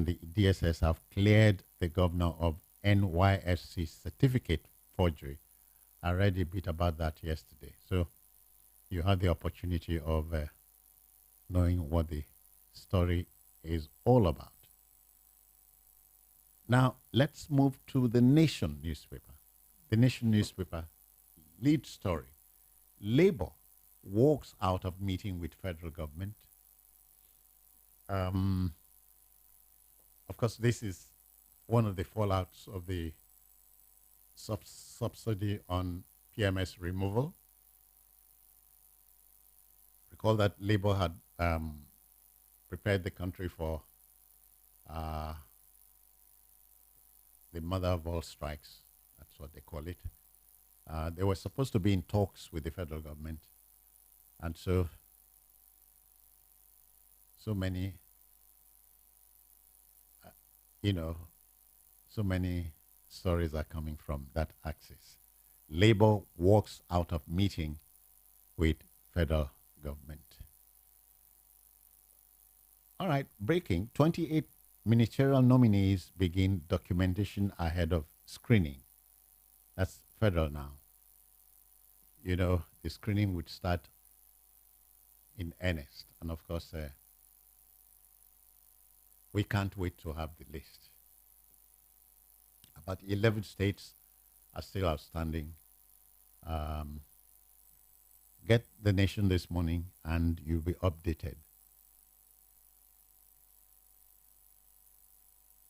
the DSS have cleared the governor of NYSC certificate forgery. I read a bit about that yesterday. So you had the opportunity of knowing what the story is all about. Now, let's move to the Nation newspaper. The Nation newspaper lead story. Labour walks out of meeting with federal government. Of course, this is one of the fallouts of the subsidy on PMS removal. Recall that Labour had prepared the country for the mother of all strikes. That's what they call it. They were supposed to be in talks with the federal government. And so many, so many stories are coming from that axis. Labour walks out of meeting with federal government. All right, breaking. 28 ministerial nominees begin documentation ahead of screening. That's federal now. The screening would start in earnest. And of course, we can't wait to have the list. About 11 states are still outstanding. Get the Nation this morning and you'll be updated.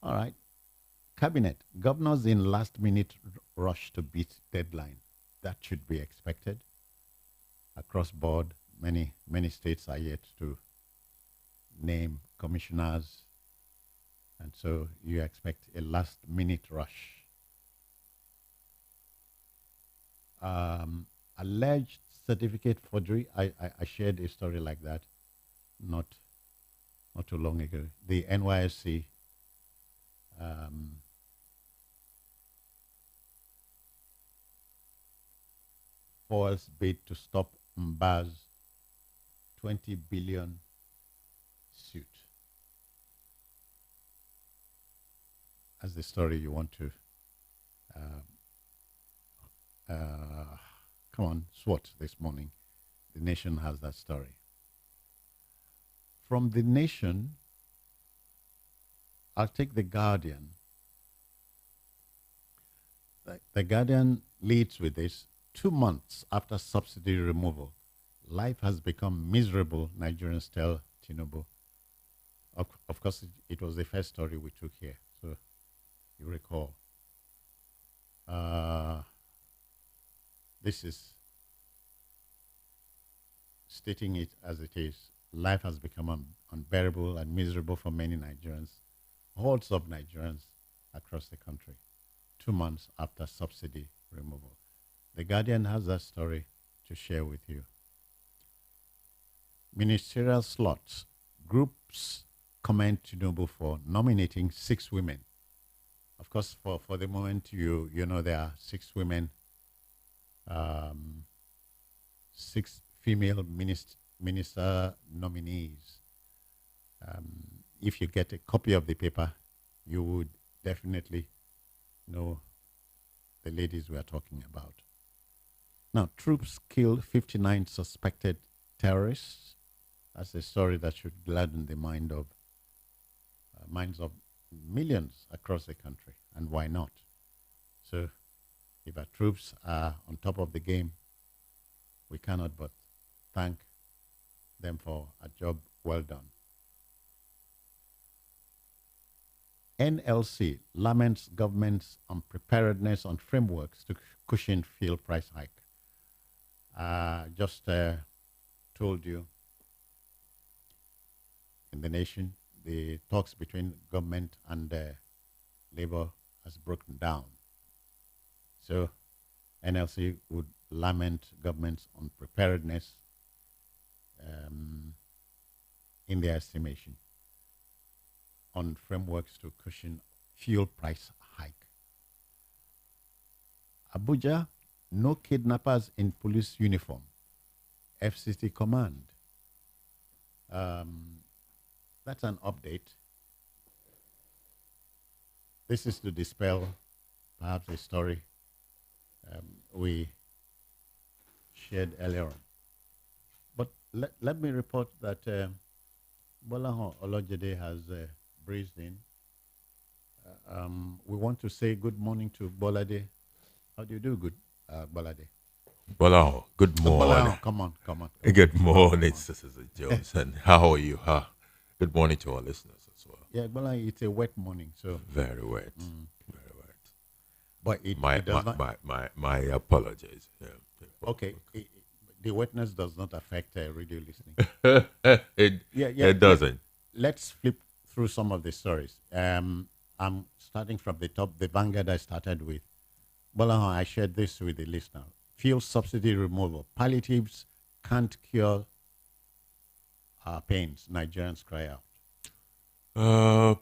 All right. Cabinet. Governors in last-minute rush to beat deadline. That should be expected. Across board, many states are yet to name commissioners. And so you expect a last-minute rush. Alleged certificate forgery. I shared a story like that not too long ago. The NYSC foils bid to stop Mba's 20 billion suit. That's the story you want to come on, SWAT this morning. The Nation has that story. From the Nation, I'll take The Guardian. The Guardian leads with this. 2 months after subsidy removal, life has become miserable, Nigerians tell Tinubu. Of course, it was the first story we took here, so you recall. This is stating it as it is. Life has become unbearable and miserable for many Nigerians, hordes of Nigerians across the country, 2 months after subsidy removal. The Guardian has that story to share with you. Ministerial slots. Groups commend Tinubu for nominating 6 women. Of course, for the moment, you know there are 6 women, 6 female minister nominees. If you get a copy of the paper, you would definitely know the ladies we are talking about. Now, troops killed 59 suspected terrorists. That's a story that should gladden the minds of millions across the country. And why not? So, if our troops are on top of the game, we cannot but thank them for a job well done. NLC laments government's unpreparedness on frameworks to cushion fuel price hike. Just told you in the Nation, the talks between government and Labour has broken down. So NLC would lament government's unpreparedness in their estimation on frameworks to cushion fuel price hike. Abuja, no kidnappers in police uniform. FCT command. That's an update. this is to dispel perhaps a story we shared earlier on. But let me report that Bolaho Olojede has breezed in. We want to say good morning to Bolade. How do you do, good Bolade? Well, good morning. Bolaho, come on, come on. Good morning, Sisters Johnson. How are you? Good morning to our listeners as well. Yeah, Bolaho, it's a wet morning, so. Very wet. Very wet. But My it does not. my apologies. Okay, the wetness does not affect radio listening. It doesn't. Let's flip through some of the stories. I'm starting from the top. The Vanguard I started with. Bolaho, I shared this with the listener. Fuel subsidy removal. Palliatives can't cure our pains. Nigerians cry out.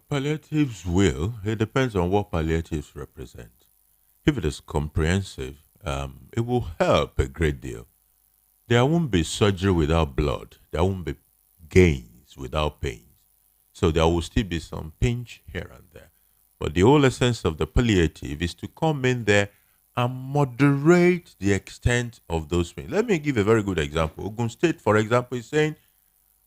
Palliatives will. It depends on what palliatives represent. If it is comprehensive, it will help a great deal. There won't be surgery without blood. There won't be gains without pains. So there will still be some pinch here and there. But the whole essence of the palliative is to come in there and moderate the extent of those pains. Let me give a very good example. Ogun State, for example, is saying,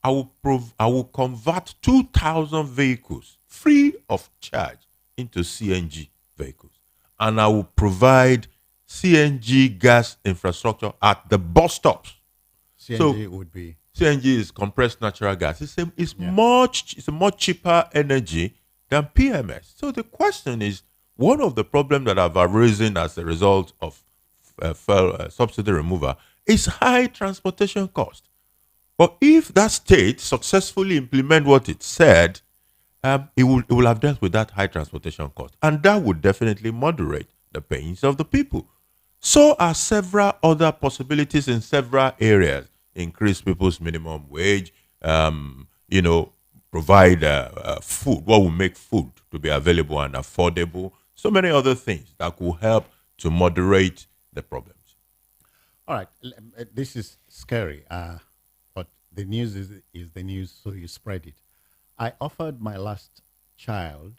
I will convert 2,000 vehicles free of charge into CNG vehicles. And I will provide CNG gas infrastructure at the bus stops. CNG would be CNG is compressed natural gas. It's a much cheaper energy than PMS. So the question is, one of the problems that have arisen as a result of subsidy removal is high transportation cost. But if that state successfully implement what it said, it will have dealt with that high transportation cost, and that would definitely moderate the pains of the people. So are several other possibilities in several areas. Increase people's minimum wage, provide food, what will make food to be available and affordable. So many other things that could help to moderate the problems. all right. This is scary, but the news is the news, so you spread it. I offered my last child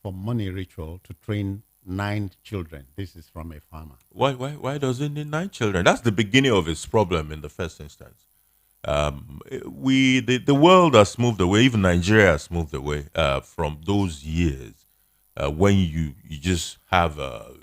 for money ritual to train 9 children. This is from a farmer. Why does it need 9 children? That's the beginning of its problem in the first instance. The world has moved away, even Nigeria has moved away from those years when you just have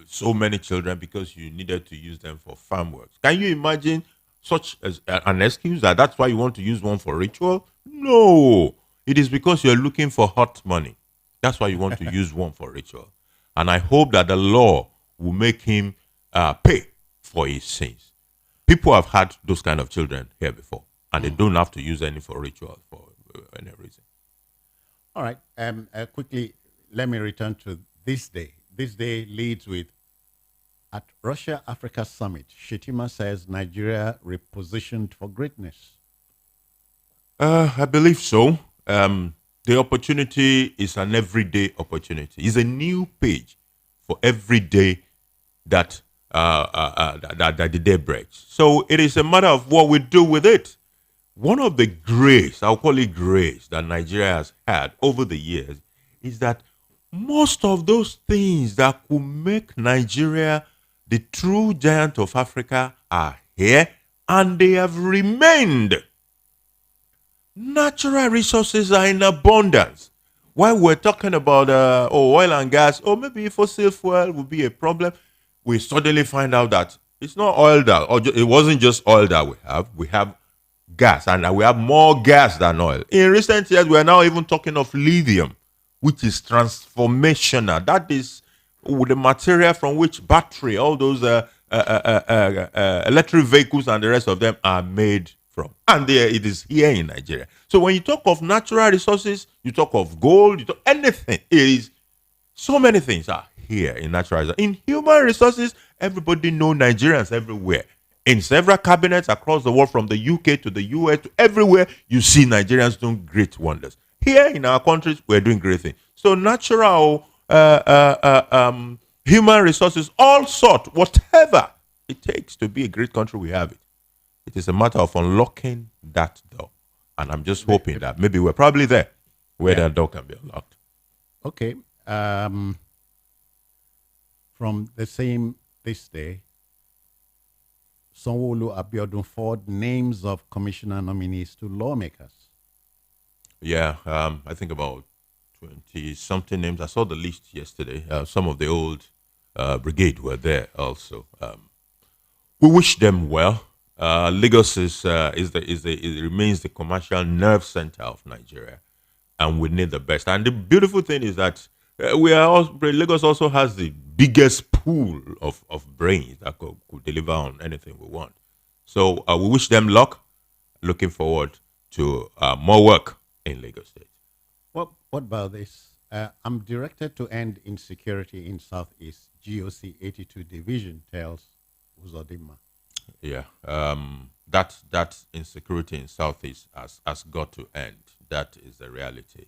so many children because you needed to use them for farm work. Can you imagine such as an excuse that's why you want to use one for ritual? No, it is because you're looking for hot money. That's why you want to use one for ritual. And I hope that the law will make him pay for his sins. People have had those kind of children here before, and they don't have to use any for ritual for any reason. All right. Quickly, let me return to this day. This day leads with at Russia-Africa Summit. Shetima says Nigeria repositioned for greatness. I believe so. The opportunity is an everyday opportunity. It's a new page for every day that the day breaks. So it is a matter of what we do with it. One of the grace, I'll call it grace, that Nigeria has had over the years is that most of those things that could make Nigeria the true giant of Africa are here, and they have remained. Natural resources are in abundance. While we're talking about oil and gas, or maybe fossil fuel would be a problem, we suddenly find out that it's not oil it wasn't just oil that we have. We have gas, and we have more gas than oil. In recent years, we are now even talking of lithium, which is transformational. That is the material from which battery, all those electric vehicles and the rest of them are made from. And it is here in Nigeria. So when you talk of natural resources, you talk of gold, you talk anything. It is so many things are here in natural resources. In human resources, everybody knows Nigerians everywhere. In several cabinets across the world, from the UK to the US to everywhere, you see Nigerians doing great wonders. Here in our countries, we're doing great things. So natural human resources, all sort, whatever it takes to be a great country, we have it. It is a matter of unlocking that door. And I'm just hoping that maybe we're probably there where that door can be unlocked. Okay. From the same this day, Sanwo-Olu Abiodun forward names of commissioner nominees to lawmakers. Yeah, I think about 20 something names. I saw the list yesterday. Some of the old brigade were there also. We wish them well. Lagos it remains the commercial nerve center of Nigeria, and we need the best. And the beautiful thing is that Lagos also has the biggest pool of brains that could deliver on anything we want. So we wish them luck. Looking forward to more work in Lagos State. What about this? I'm directed to end insecurity in Southeast. GOC 82 Division tells Uzodimma. Yeah, that insecurity in Southeast has got to end. That is the reality.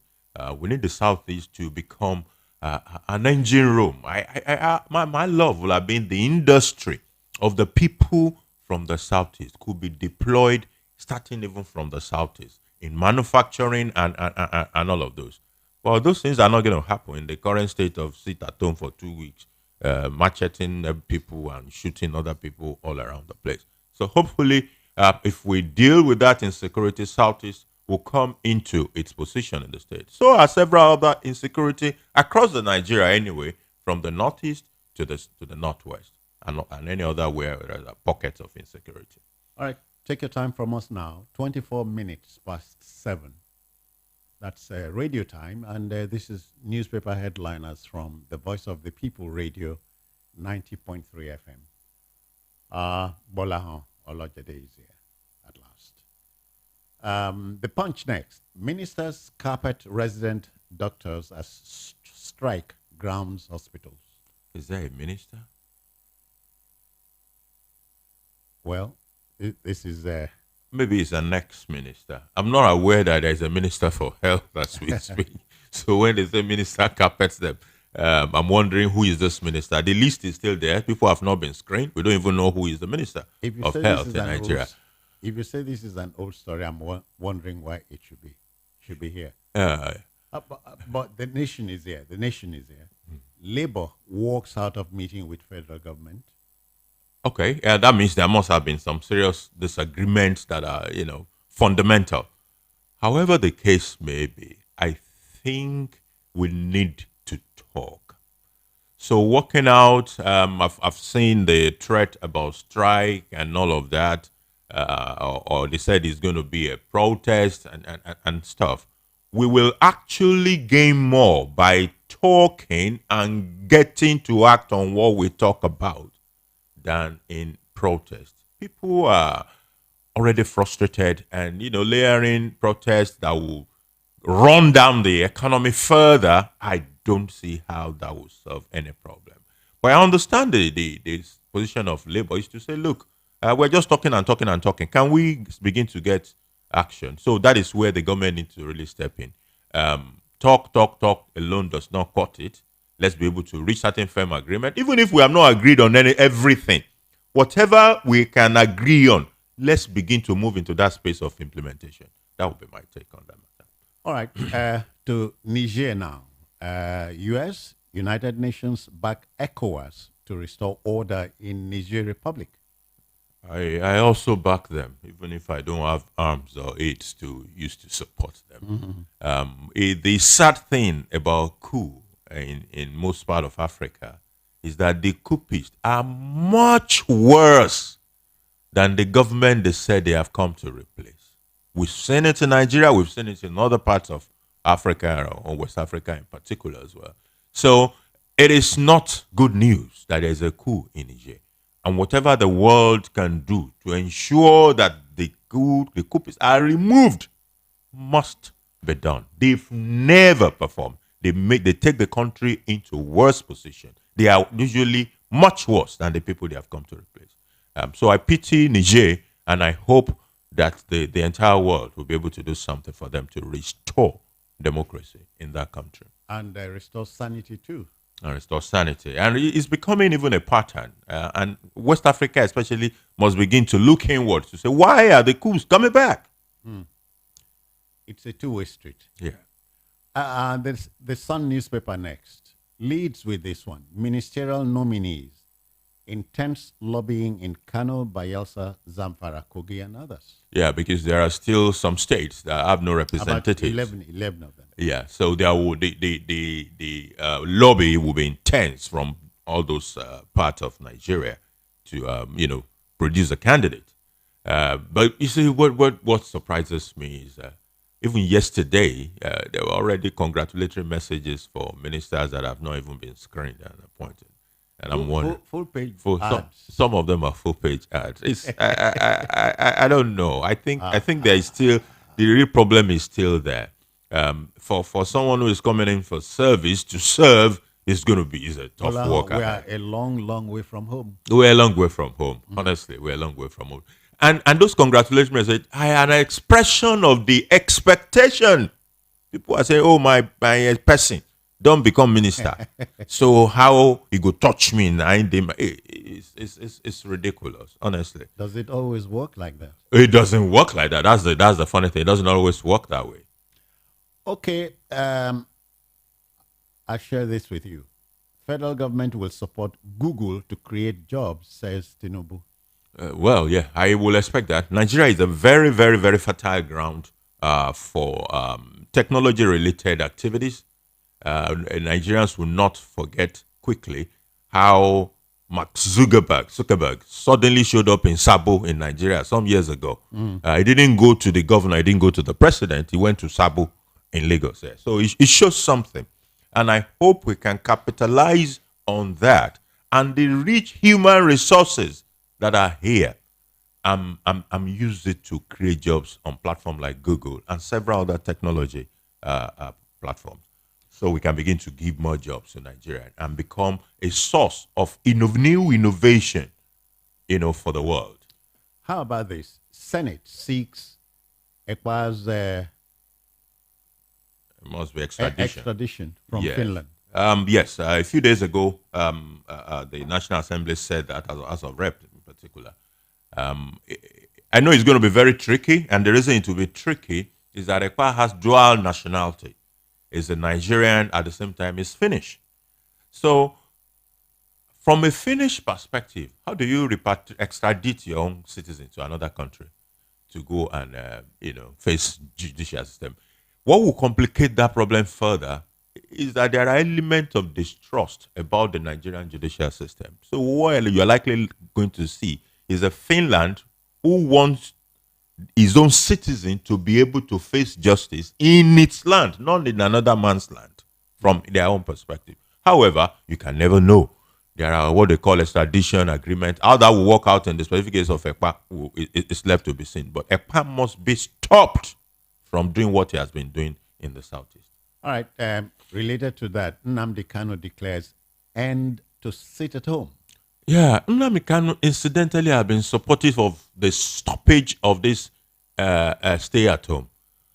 We need the Southeast to become an engine room. My love will have been the industry of the people from the Southeast could be deployed, starting even from the Southeast in manufacturing and all of those. Well, those things are not going to happen in the current state of sit at home for 2 weeks, macheting people and shooting other people all around the place. So hopefully, if we deal with that insecurity, Southeast will come into its position in the state. So are several other insecurity across the Nigeria anyway, from the Northeast to the Northwest and any other where there are pockets of insecurity. All right, take your time from us now. 24 minutes past 7. That's radio time, and this is newspaper headliners from the Voice of the People Radio, 90.3 FM. Bolahan Olojede is here at last. The Punch next. Ministers carpet resident doctors as strike grounds hospitals. Is there a minister? Well, this is... Maybe it's an ex-minister. I'm not aware that there's a minister for health as we speak. So when they say minister carpets them, I'm wondering who is this minister. The list is still there. People have not been screened. We don't even know who is the minister of health in Nigeria. If you say this is an old story, I'm wondering why it should be here. But the nation is here. The nation is here. Labour walks out of meeting with federal government. Okay, that means there must have been some serious disagreements that are, fundamental. However the case may be, I think we need to talk. So working out, I've seen the threat about strike and all of that, or they said it's going to be a protest and stuff. We will actually gain more by talking and getting to act on what we talk about than in protest. People are already frustrated and, layering protests that will run down the economy further. I don't see how that will solve any problem. But I understand the position of Labour is to say, look, we're just talking and talking and talking. Can we begin to get action? So that is where the government needs to really step in. Talk alone does not cut it. Let's be able to reach certain firm agreement, even if we have not agreed on everything. Whatever we can agree on, let's begin to move into that space of implementation. That would be my take on that matter. All right, to Niger now. U.S., United Nations back ECOWAS to restore order in Niger Republic. I also back them, even if I don't have arms or aids to use to support them. The sad thing about coup in most part of Africa is that the coupists are much worse than the government they said they have come to replace. We've seen it in Nigeria, we've seen it in other parts of Africa or West Africa in particular as well. So it is not good news that there's a coup in Niger. And whatever the world can do to ensure that the coupists are removed must be done. They've never performed. They take the country into worse position. They are usually much worse than the people they have come to replace. So I pity Niger, and I hope that the entire world will be able to do something for them to restore democracy in that country. And restore sanity too. And restore sanity. And it's becoming even a pattern. And West Africa especially must begin to look inward to say, why are the coups coming back? It's a two-way street. Yeah. There's the Sun newspaper next. leads with this one. Ministerial nominees, intense lobbying in Kano, Bayelsa, Zamfara, Kogi, and others. Yeah, because there are still some states that have no About representatives. 11 of them. Yeah, so there will the lobby will be intense from all those parts of Nigeria to produce a candidate. But you see, what surprises me is even yesterday there were already congratulatory messages for ministers that have not even been screened and appointed, and I'm wondering. Full page For ads. some of them are full page ads. It's I don't know. I think there is still the real problem is still there. For someone who is coming in for service to serve is going to be is a tough Well, work. we are a long way from home. We're a long way from home. Honestly, we're a long way from home. And those congratulations messages are an expression of the expectation. People are saying, "Oh, my person, don't become minister." So how he go touch me? It's ridiculous. Honestly, Does it always work like that? it doesn't work like that. That's the funny thing. It doesn't always work that way. Okay, I'll share this with you. Federal government will support Google to create jobs, says Tinubu. Well, yeah, I will expect that. Nigeria is a very, very, very fertile ground for technology-related activities. Nigerians will not forget quickly how Mark Zuckerberg suddenly showed up in Sabo in Nigeria some years ago. He didn't go to the governor, he didn't go to the president, he went to Sabo in Lagos. Yeah. So it shows something. And I hope we can capitalize on that and the rich human resources that are here. I'm used it to create jobs on platforms like Google and several other technology platforms. So we can begin to give more jobs to Nigeria and become a source of new innovation, for the world. How about this? Senate seeks Ekpa's It must be extradition. extradition from Yes. Finland. Yes, a few days ago, the National Assembly said that as of Rep in particular. I know it's going to be very tricky, and the reason it will be tricky is that Ekpa has dual nationality. Is a Nigerian, at the same time is Finnish. So, from a Finnish perspective, how do you extradite your own citizen to another country to go and face judicial system? What will complicate that problem further is that there are elements of distrust about the Nigerian judicial system. So what you're likely going to see is a Finland who wants his own citizen to be able to face justice in its land, not in another man's land, from their own perspective. However, you can never know. There are what they call extradition agreement. How that will work out in the specific case of Ekpa is left to be seen. But Ekpa must be stopped from doing what he has been doing in the southeast. All right. Related to that, Nnamdi Kanu declares end to sit at home. Yeah, Nnamdi Kanu incidentally have been supportive of the stoppage of this stay at home.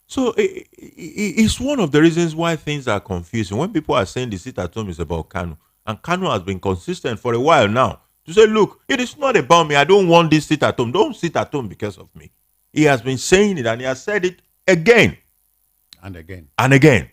So it's one of the reasons why things are confusing. When people are saying the sit at home is about Kanu, and Kanu has been consistent for a while now to say, look, it is not about me. I don't want this sit at home. Don't sit at home because of me. He has been saying it, and he has said it again and again. And again.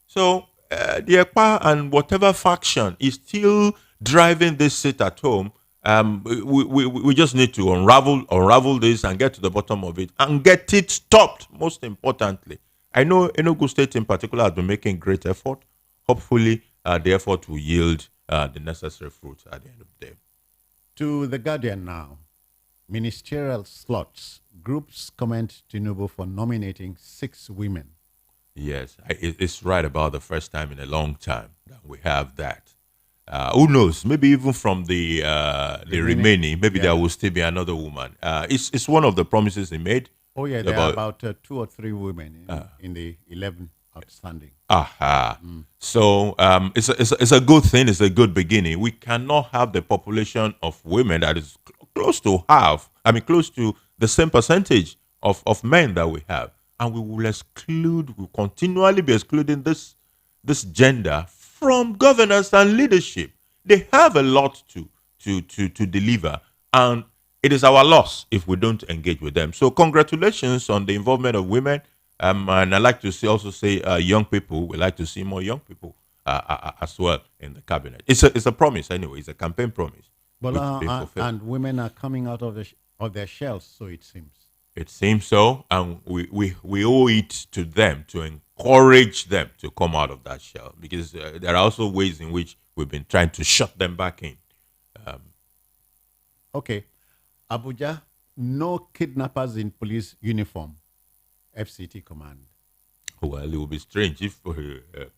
So the Ekpa and whatever faction is still driving this sit at home. We just need to unravel this and get to the bottom of it and get it stopped. Most importantly, I know Enugu State in particular has been making great effort. Hopefully, the effort will yield the necessary fruit at the end of the day. To the Guardian now, ministerial slots. Groups comment Tinubu for nominating 6 women. Yes, it's right about the first time in a long time that we have that. Who knows? Maybe even from the remaining, maybe there will still be another woman. It's one of the promises he made. Oh yeah, there are about 2 or 3 women in the 11 outstanding. So it's a good thing. It's a good beginning. We cannot have the population of women that is close to half. I mean, close to the same percentage of men that we have, and we will continually be excluding this gender from governance and leadership. They have a lot to deliver, and it is our loss if we don't engage with them. So congratulations on the involvement of women, and I like to also say young people. We like to see more young people as well in the cabinet. It's a promise anyway. It's a campaign promise which is being fulfilled. And women are coming out of of their shells, so it seems. It seems so, and we owe it to them to encourage them to come out of that shell, because there are also ways in which we've been trying to shut them back in. Okay. Abuja, no kidnappers in police uniform. FCT command. Well, it would be strange if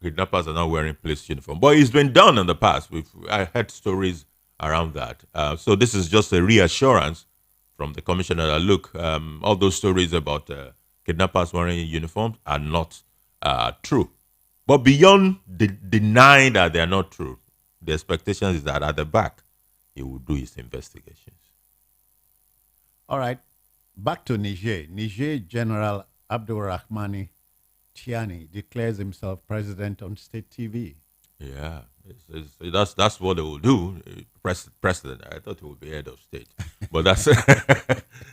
kidnappers are not wearing police uniform, but it's been done in the past. I heard stories around that. So this is just a reassurance from the commissioner that, look, all those stories about kidnappers wearing uniforms are not true. But beyond denying that they are not true, the expectation is that at the back, he will do his investigations. All right. Back to Niger. Niger General Abdulrahmani Tiani declares himself president on state TV. Yeah, that's what they will do. President. I thought he would be head of state, but that's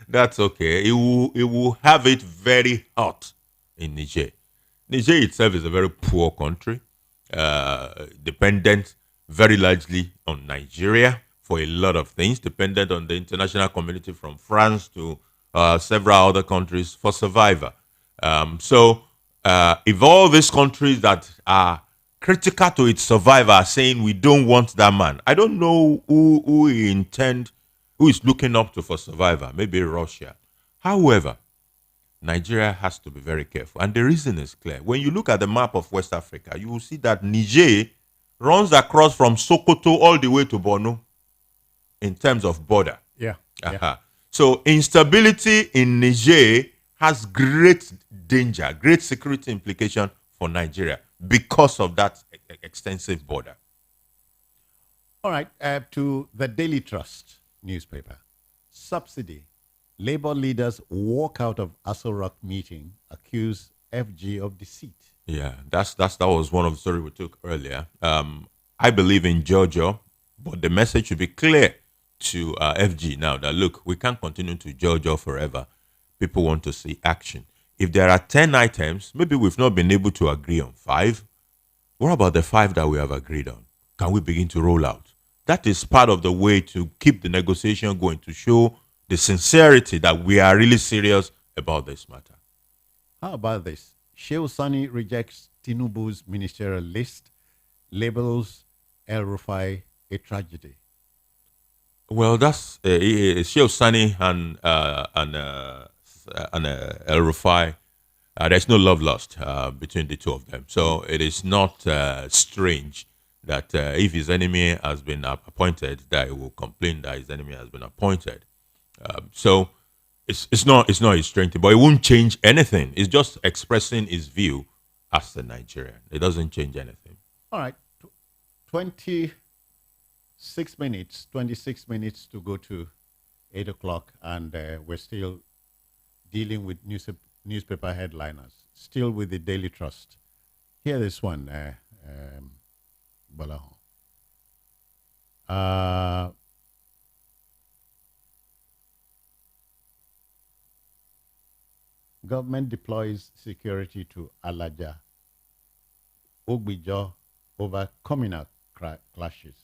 that's okay. It will have it very hot in Niger. Niger itself is a very poor country, dependent very largely on Nigeria for a lot of things, dependent on the international community from France to several other countries for survival. So if all these countries that are critical to its survival are saying we don't want that man, I don't know who is looking up to for survival. Maybe Russia. However, Nigeria has to be very careful, and the reason is clear. When you look at the map of West Africa, you will see that Niger runs across from Sokoto all the way to Borno in terms of border. Yeah. Uh-huh. So instability in Niger has great danger, great security implication for Nigeria because of that extensive border. All right. To the Daily Trust newspaper. Subsidy. Labour leaders walk out of Aso Rock meeting, accuse FG of deceit. Yeah, that was one of the stories we took earlier. I believe in Jojo, but the message should be clear to FG now that, look, we can't continue to Jojo forever. People want to see action. If there are 10 items, maybe we've not been able to agree on 5. What about the 5 that we have agreed on? Can we begin to roll out? That is part of the way to keep the negotiation going, to show the sincerity that we are really serious about this matter. How about this? Shehu Sani rejects Tinubu's ministerial list, labels El Rufai a tragedy. Well, that's Shehu Sani and El Rufai. There's no love lost between the two of them. So it is not strange that if his enemy has been appointed, that he will complain that his enemy has been appointed. So it's not his strength, but it won't change anything. It's just expressing his view as a Nigerian. It doesn't change anything. All right. 26 minutes to go to 8 o'clock, and we're still dealing with newspaper headliners, still with the Daily Trust. Hear this one, Balaho. Government deploys security to Alaja, Ogbijo over communal clashes.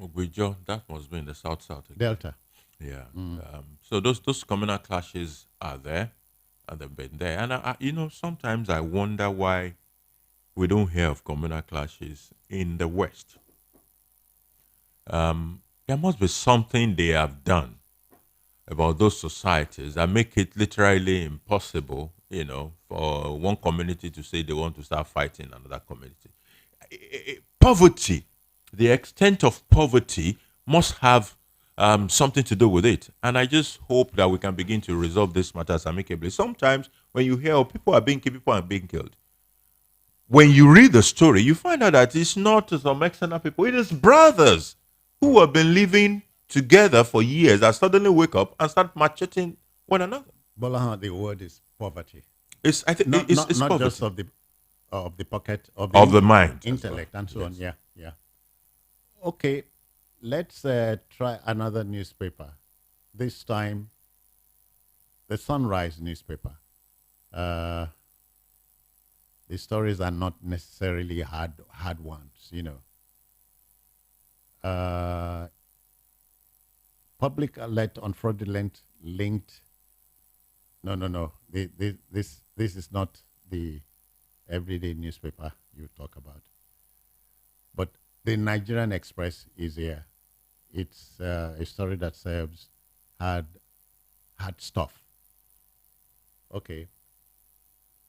Ogbijo, that must be in the south again. Delta. Yeah. So those communal clashes are there, and they've been there. And sometimes I wonder why we don't hear of communal clashes in the West. There must be something they have done about those societies that make it literally impossible, for one community to say they want to start fighting another community. Poverty, the extent of poverty must have something to do with it. And I just hope that we can begin to resolve these matters amicably. Sometimes when you hear people are being killed, when you read the story, you find out that it's not some external people, it is brothers who have been living together for years that suddenly wake up and start macheting one another. Bolahan, the word is poverty. It's not poverty. Just of the pocket of the mind, intellect, and so on. Yeah. Okay, let's try another newspaper. This time, the Sunrise newspaper. The the stories are not necessarily hard ones. Uh, Public alert on fraudulent linked. No, no, no. This is not the everyday newspaper you talk about. But the Nigerian Express is here. It's a story that serves hard hard stuff. Okay.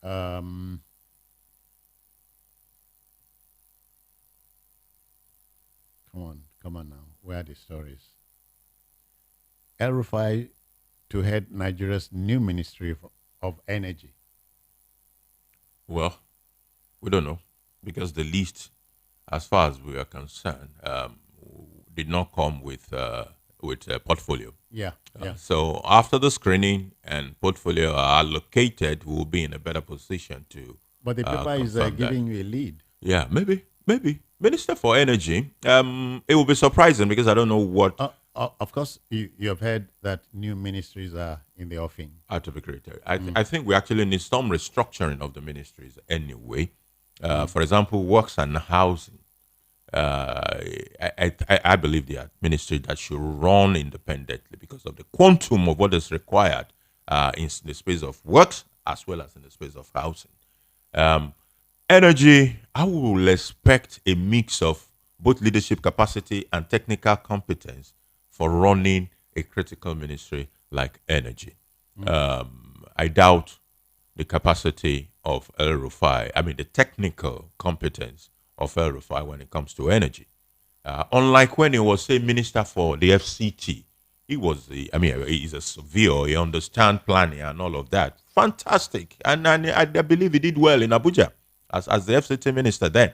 Um, come on now. Where are the stories? El Rufai to head Nigeria's new Ministry of Energy. Well, we don't know because the list, as far as we are concerned, did not come with a portfolio. Yeah, yeah. So after the screening and portfolio are allocated, we'll be in a better position to. But the paper is confirm that. giving you a lead. Yeah, maybe. Minister for Energy. It will be surprising because I don't know what Of course, you have heard that new ministries are in the offing. are to be created. I think we actually need some restructuring of the ministries anyway. For example, works and housing. I believe they are ministry that should run independently because of the quantum of what is required in the space of works as well as in the space of housing. Energy, I will expect a mix of both leadership capacity and technical competence for running a critical ministry like energy. I doubt the capacity of El Rufai, the technical competence of El Rufai when it comes to energy. Unlike when he was a minister for the FCT, he's a severe, he understands planning and all of that. Fantastic. And I believe he did well in Abuja as the FCT minister then.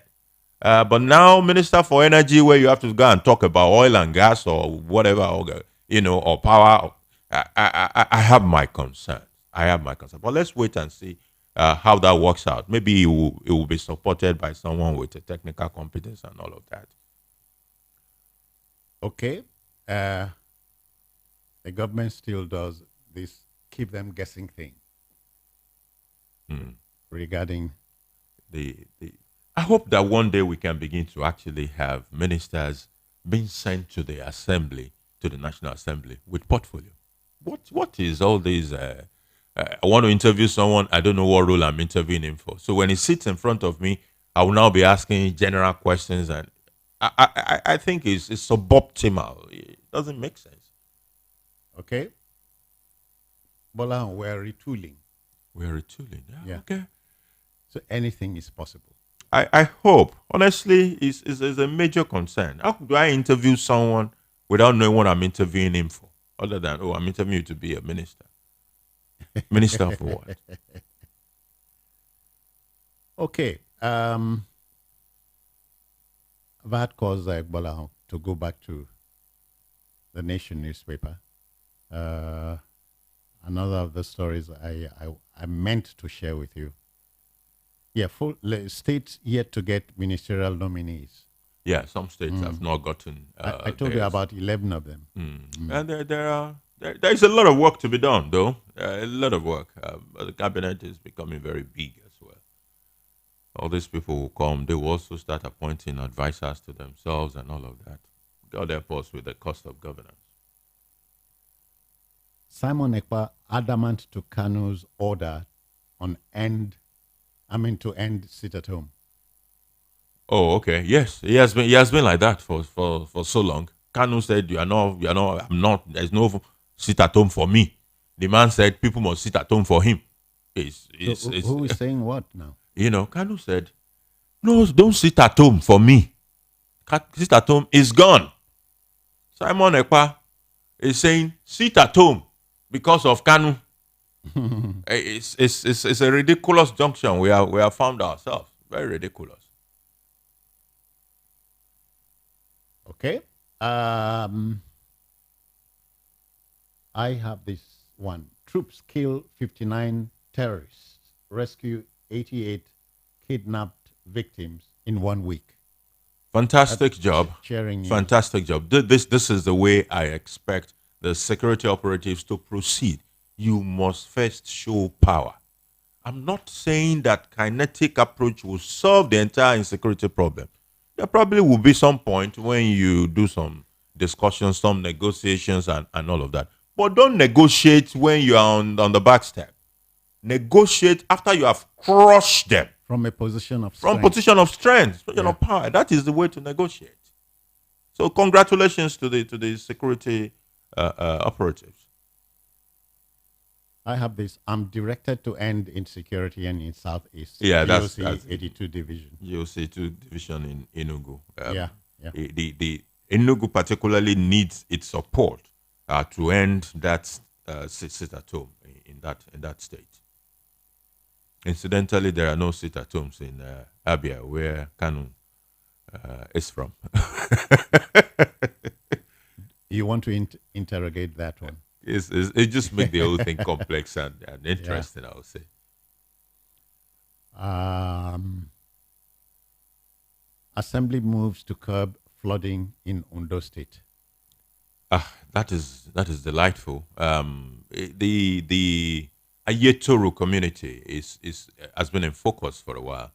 But now, Minister for Energy, where you have to go and talk about oil and gas or whatever, or power, I have my concerns. But let's wait and see how that works out. Maybe it will be supported by someone with a technical competence and all of that. Okay. The government still does this keep them guessing thing regarding the I hope that one day we can begin to actually have ministers being sent to the assembly, to the National Assembly, with portfolio. What is all this? I want to interview someone. I don't know what role I'm interviewing him for. So when he sits in front of me, I will now be asking general questions, and I think it's suboptimal. It doesn't make sense. okay. Bola, we're retooling. We're retooling. Yeah. Okay. So anything is possible. I hope, honestly, is a major concern. How do I interview someone without knowing what I'm interviewing him for? Other than, I'm interviewing you to be a minister. Minister for what? Okay. I've had cause Bola to go back to the Nation newspaper. Another of the stories I meant to share with you. Yeah, full states yet to get ministerial nominees. Yeah, some states have not gotten. I told you about 11 of them. And there is a lot of work to be done, though. A lot of work. But the cabinet is becoming very big as well. All these people will come. They will also start appointing advisors to themselves and all of that. God help us with the cost of governance. Simon Ekpa adamant to Kanu's order on to end sit at home. Oh, okay. Yes, he has been like that for so long. Kanu said, I'm not. There's no sit at home for me. The man said people must sit at home for him. Who is saying what now? Kanu said, no, don't sit at home for me. Sit at home is gone. Simon Ekpa is saying sit at home because of Kanu. It's a ridiculous junction we have found ourselves. Very ridiculous. Okay. I have this one. Troops kill 59 terrorists, rescue 88 kidnapped victims in 1 week. Fantastic job. Sharing news. Fantastic job. This is the way I expect the security operatives to proceed. You must first show power. I'm not saying that kinetic approach will solve the entire insecurity problem. There probably will be some point when you do some discussions, some negotiations, and all of that. But don't negotiate when you are on the back step. Negotiate after you have crushed them. From a position of From strength. position of strength, position Yeah. of power. That is the way to negotiate. So congratulations to the security operatives. I have this. I'm directed to end insecurity in Southeast. Yeah, that's 82 Division. GOC2 division in Enugu. Yeah. The Enugu particularly needs its support to end that sit at home in that state. Incidentally, there are no sit at homes in Abia, where Kanu is from. You want to interrogate that one? It just makes the whole thing complex and interesting, I would say. Assembly moves to curb flooding in Ondo State. That is delightful. The Ayetoro community has been in focus for a while.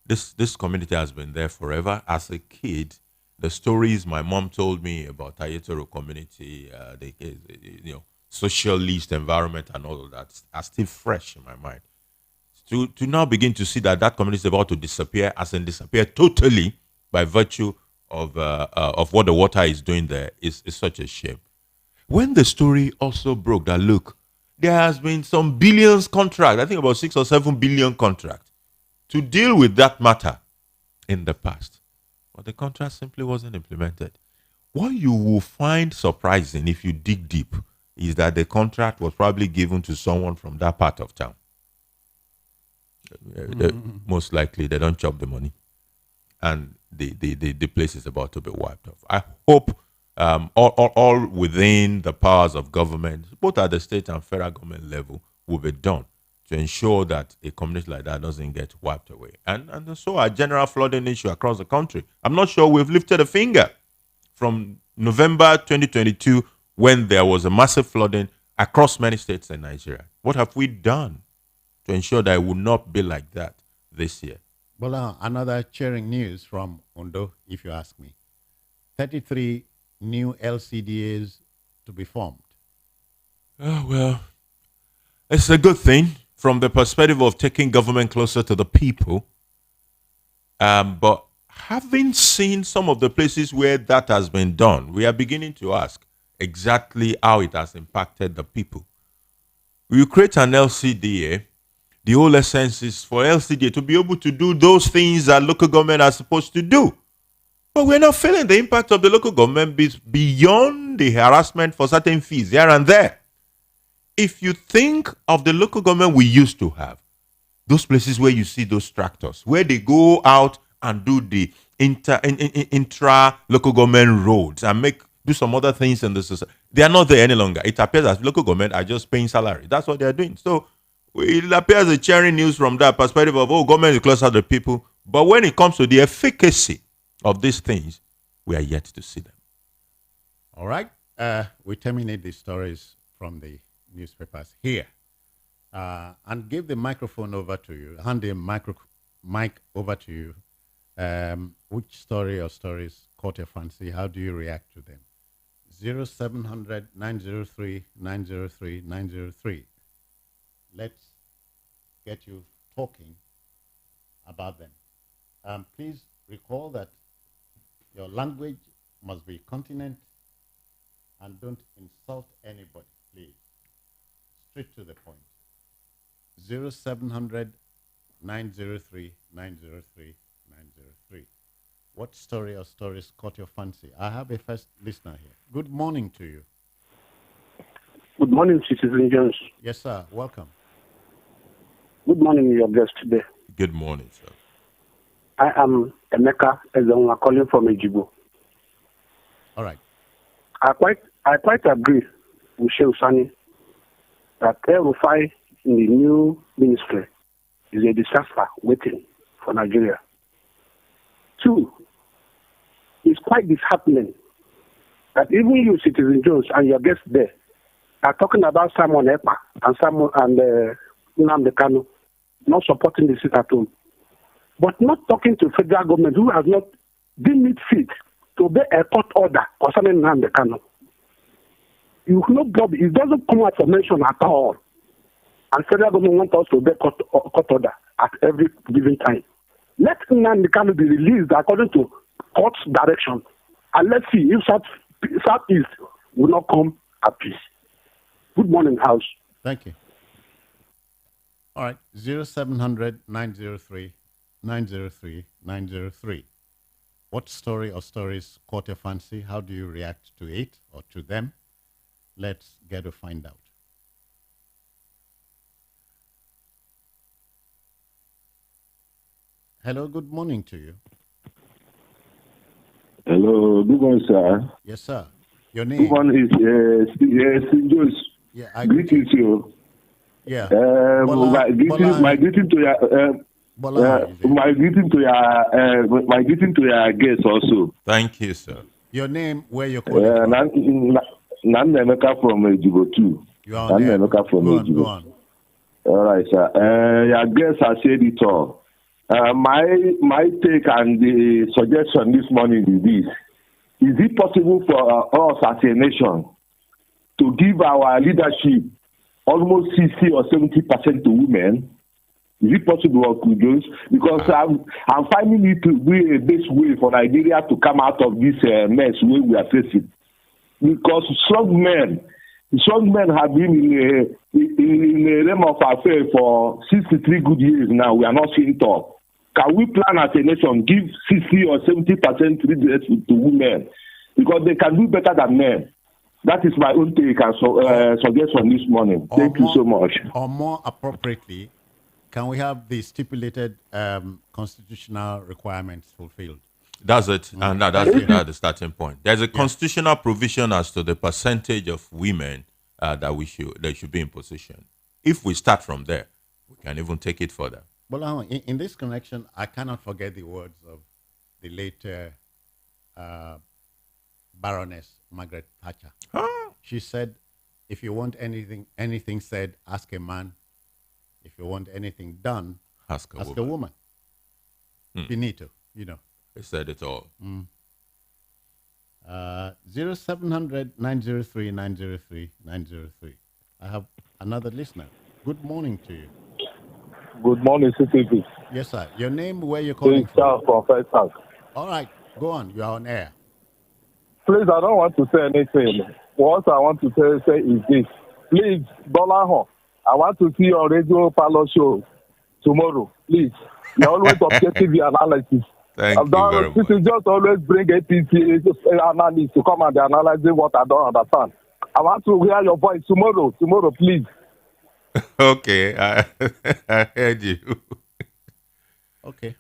This community has been there forever. As a kid, the stories my mom told me about Ayetoro community, the socialist environment and all of that are still fresh in my mind. To now begin to see that community is about to disappear, as in disappear totally by virtue of what the water is doing there is such a shame. When the story also broke that, look, there has been some billions contract, I think about 6 or 7 billion contract, to deal with that matter in the past. But the contract simply wasn't implemented. What you will find surprising if you dig deep is that the contract was probably given to someone from that part of town. Most likely they don't chop the money. And the place is about to be wiped off. I hope all within the powers of government, both at the state and federal government level, will be done to ensure that a community like that doesn't get wiped away. And so a general flooding issue across the country. I'm not sure we've lifted a finger from November 2022 when there was a massive flooding across many states in Nigeria. What have we done to ensure that it will not be like that this year? Well, another cheering news from Ondo, if you ask me. 33 new LCDAs to be formed. Oh, well, it's a good thing from the perspective of taking government closer to the people. But having seen some of the places where that has been done, we are beginning to ask exactly how it has impacted the people. You create an LCDA. The whole essence is for LCDA to be able to do those things that local government are supposed to do. But we're not feeling the impact of the local government beyond the harassment for certain fees here and there. If you think of the local government we used to have, those places where you see those tractors, where they go out and do the intra-local government roads and do some other things in the society, they are not there any longer. It appears as local government are just paying salary. That's what they are doing. So it appears a cheering news from that perspective of, government is closer to the people. But when it comes to the efficacy of these things, we are yet to see them. All right. We terminate the stories from the newspapers here. And give the microphone over to you. Hand the mic over to you. Which story or stories caught your fancy? How do you react to them? 0700 903 903 903. Let's get you talking about them. Please recall that your language must be continent and don't insult anybody, please. Straight to the point. 0700 903 903 903. What story or stories caught your fancy? I have a first listener here. Good morning to you. Good morning, Citizen Jones. Yes, sir. Welcome. Good morning, your guest today. Good morning, sir. I am Emeka Ezonwa calling from Ejibo. All right. I quite agree with Sheikh Sani that El-Rufai in the new ministry is a disaster waiting for Nigeria. 2, it's quite disheartening that even you, Citizen Jones, and your guests there are talking about Simon Ekpa and Nnamdi Kanu not supporting the sit at home, but not talking to federal government who has not deemed it fit to obey a court order concerning Nnamdi Kanu. You know, Bob, it doesn't come out for mention at all. And federal government wants us to obey court order at every given time. Let Nnamdi Kanu be released according to court's direction, and let's see if Southeast will not come at peace. Good morning, House. Thank you. All right, 0700 903 903 903. What story or stories caught your fancy? How do you react to it or to them? Let's get to find out. Hello, good morning to you. Hello, good morning, sir. Yes, sir. Your name? Good morning, Steve Jones. Yeah, greetings to you. Yeah. My greeting to your my greeting to your guests also. Thank you, sir. Your name, where you're calling from? Nameka from Djibouti. You are on air. Go on. All right, sir. Your guests have said it all. My take and the suggestion this morning is this: is it possible for us as a nation to give our leadership almost 60 or 70% to women? Is it possible, Kudos? Because I'm finding it to be a best way for Nigeria to come out of this mess we are facing. Because strong men have been in the realm of affairs for 63 good years now. We are not seeing top. Can we plan as a nation, give 60 or 70% leadership to women? Because they can do better than men. That is my own take and suggestion this morning. Thank you so much. Or more appropriately, can we have the stipulated constitutional requirements fulfilled? That's it, and that's the starting point. There's a constitutional provision as to the percentage of women that should be in position. If we start from there, we can even take it further. Well, in this connection, I cannot forget the words of the late Baroness Margaret Thatcher. She said, "If you want anything said, ask a man. If you want anything done, ask a woman." Finito, you know. He said it all. 0700 903 903 903. I have another listener. Good morning to you. Good morning, CCP. Yes, sir. Your name, where you're calling from? From First Bank. All right, go on. You are on air. Please, I don't want to say anything. What I want to say is this. Please, Bolaho, I want to see your radio parlor show tomorrow. Please. You're always objective your analysis. Thank you very much. This is just always bring APC analysts to come and analyzing what I don't understand. I want to hear your voice tomorrow. Tomorrow, please. Okay, I heard you. Okay,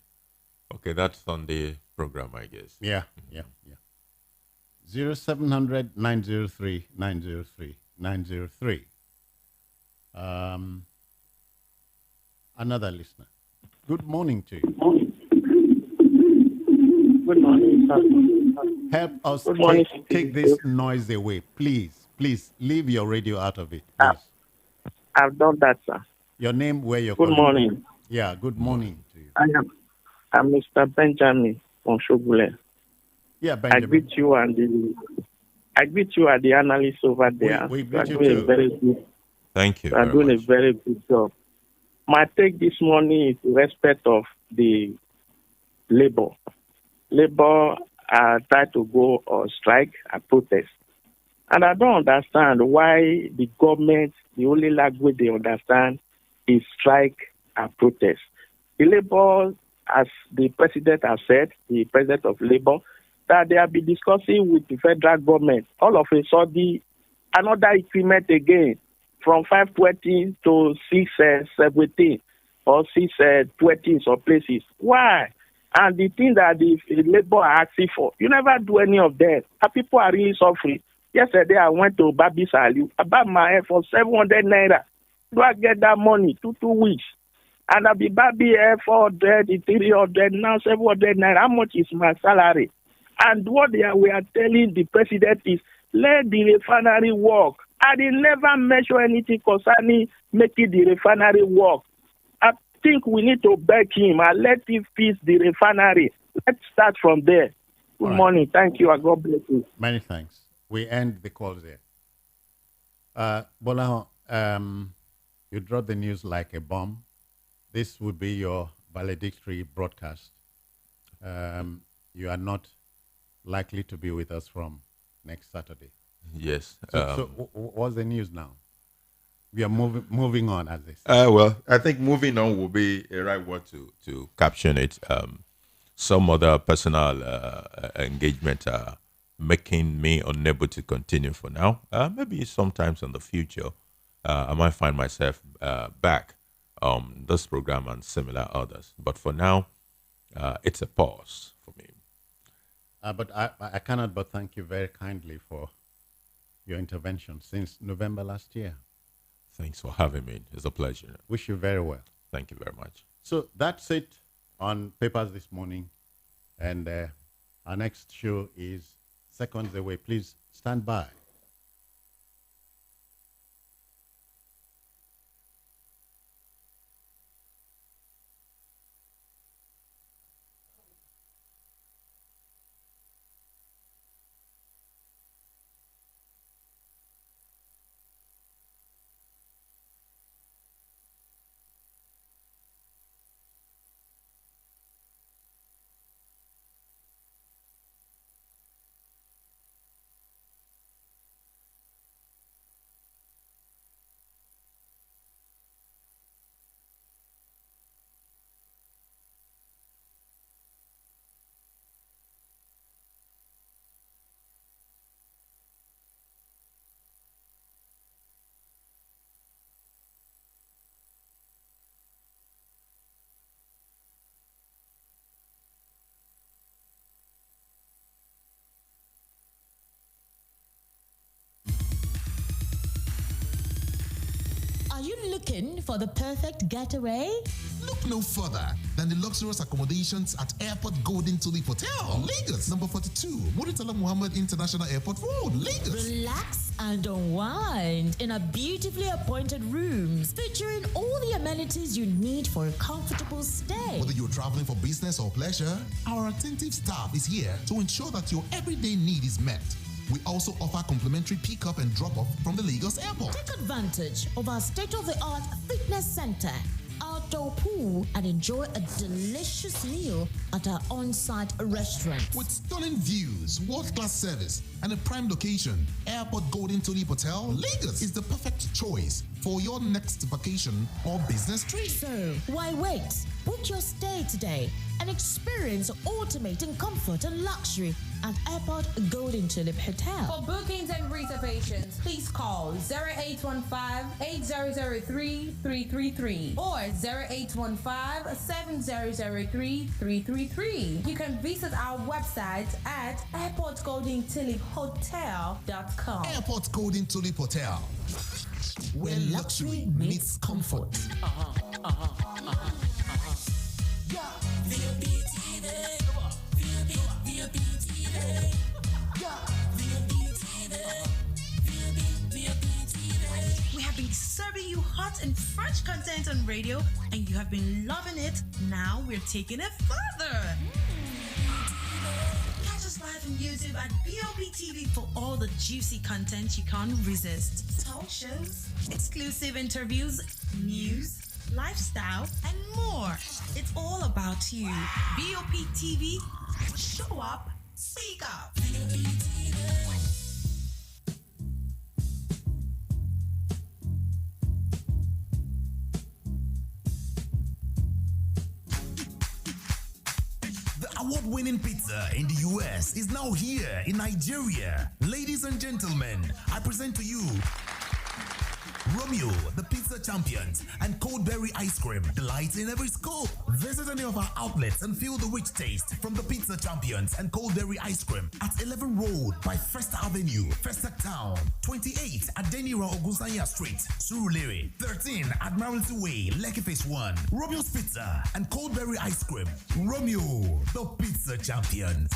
that's on the program, I guess. Yeah. 0700 903 903 903. Another listener. Good morning to you. Good morning, sir. Help us take this noise away. Please, leave your radio out of it. Please. I've done that, sir. Your name, where you're calling? Good morning. Yeah, good morning to you. I'm Mr. Benjamin from Shogule. Yeah, Benjamin. I greet you and the analysts over there. We greet you too. Very good. Thank you. You are doing a very good job. My take this morning is in respect of the labor. Labor try to go on strike and protest. And I don't understand why the government, the only language they understand is strike and protest. The labor, as the president has said, the president of labor, that they have been discussing with the federal government. All of a sudden, another increment again from 520 to 617 or 620 in some places. Why? And the thing that the labor are asking for, you never do any of that. And people are really suffering. Yesterday, I went to Babi Saliu. I bought my hair for 700 naira. Do I get that money? 2 weeks. And I'll be Babi hair 400, 300, now 700 naira. How much is my salary? And what we are telling the president is, let the refinery work. I did never measure anything concerning making the refinery work. think we need to beg him and let him fix the refinery. Let's start from there. Good morning. Thank you, and God bless you. Many thanks. We end the calls there. Bola, you dropped the news like a bomb. This would be your valedictory broadcast. You are not likely to be with us from next Saturday. Yes. So what's the news now? We are moving on, as they say. Well, I think moving on will be a right word to caption it. Some other personal engagement are making me unable to continue for now. Maybe sometimes in the future, I might find myself back on this program and similar others. But for now, it's a pause for me. But I cannot but thank you very kindly for your intervention since November last year. Thanks for having me. It's a pleasure. Wish you very well. Thank you very much. So that's it on Papers this morning. And our next show is seconds away. Please stand by. Are you looking for the perfect getaway? Look no further than the luxurious accommodations at Airport Golden Tulip Hotel, Lagos, number 42, Muritala Muhammad International Airport Road, Lagos. Relax and unwind in a beautifully appointed rooms featuring all the amenities you need for a comfortable stay. Whether you're traveling for business or pleasure, our attentive staff is here to ensure that your everyday need is met. We also offer complimentary pickup and drop-off from the Lagos airport. Take advantage of our state-of-the-art fitness center, outdoor pool, and enjoy a delicious meal at our on-site restaurant. With stunning views, world-class service, and a prime location, Airport Golden Tulip Hotel, Lagos is the perfect choice for your next vacation or business trip. So, why wait? Book your stay today and experience ultimate in comfort and luxury at Airport Golden Tulip Hotel. For bookings and reservations, please call 0815-8003-333 or 0815-7003-333. You can visit our website at airportgoldentuliphotel.com. Airport Golden Tulip Hotel, where luxury meets comfort. We have been serving you hot and fresh content on radio, and you have been loving it. Now we're taking it further. Catch us live on YouTube at BOP TV for all the juicy content you can't resist. Talk shows, exclusive interviews, news, lifestyle, and more. It's all about you. BOP TV, show up, speak up. Award-winning pizza in the US is now here in Nigeria. Ladies and gentlemen, I present to you Romeo, the pizza champions, and cold berry ice cream delights in every scoop. Visit any of our outlets and feel the rich taste from the pizza champions and cold berry ice cream at 11 Road by First Avenue, Festac Town, 28 at Denira Ogunsanya Street, Surulere, 13 Admiralty Way, Lekki Phase 1. Romeo's Pizza and cold berry ice cream. Romeo, the pizza champions.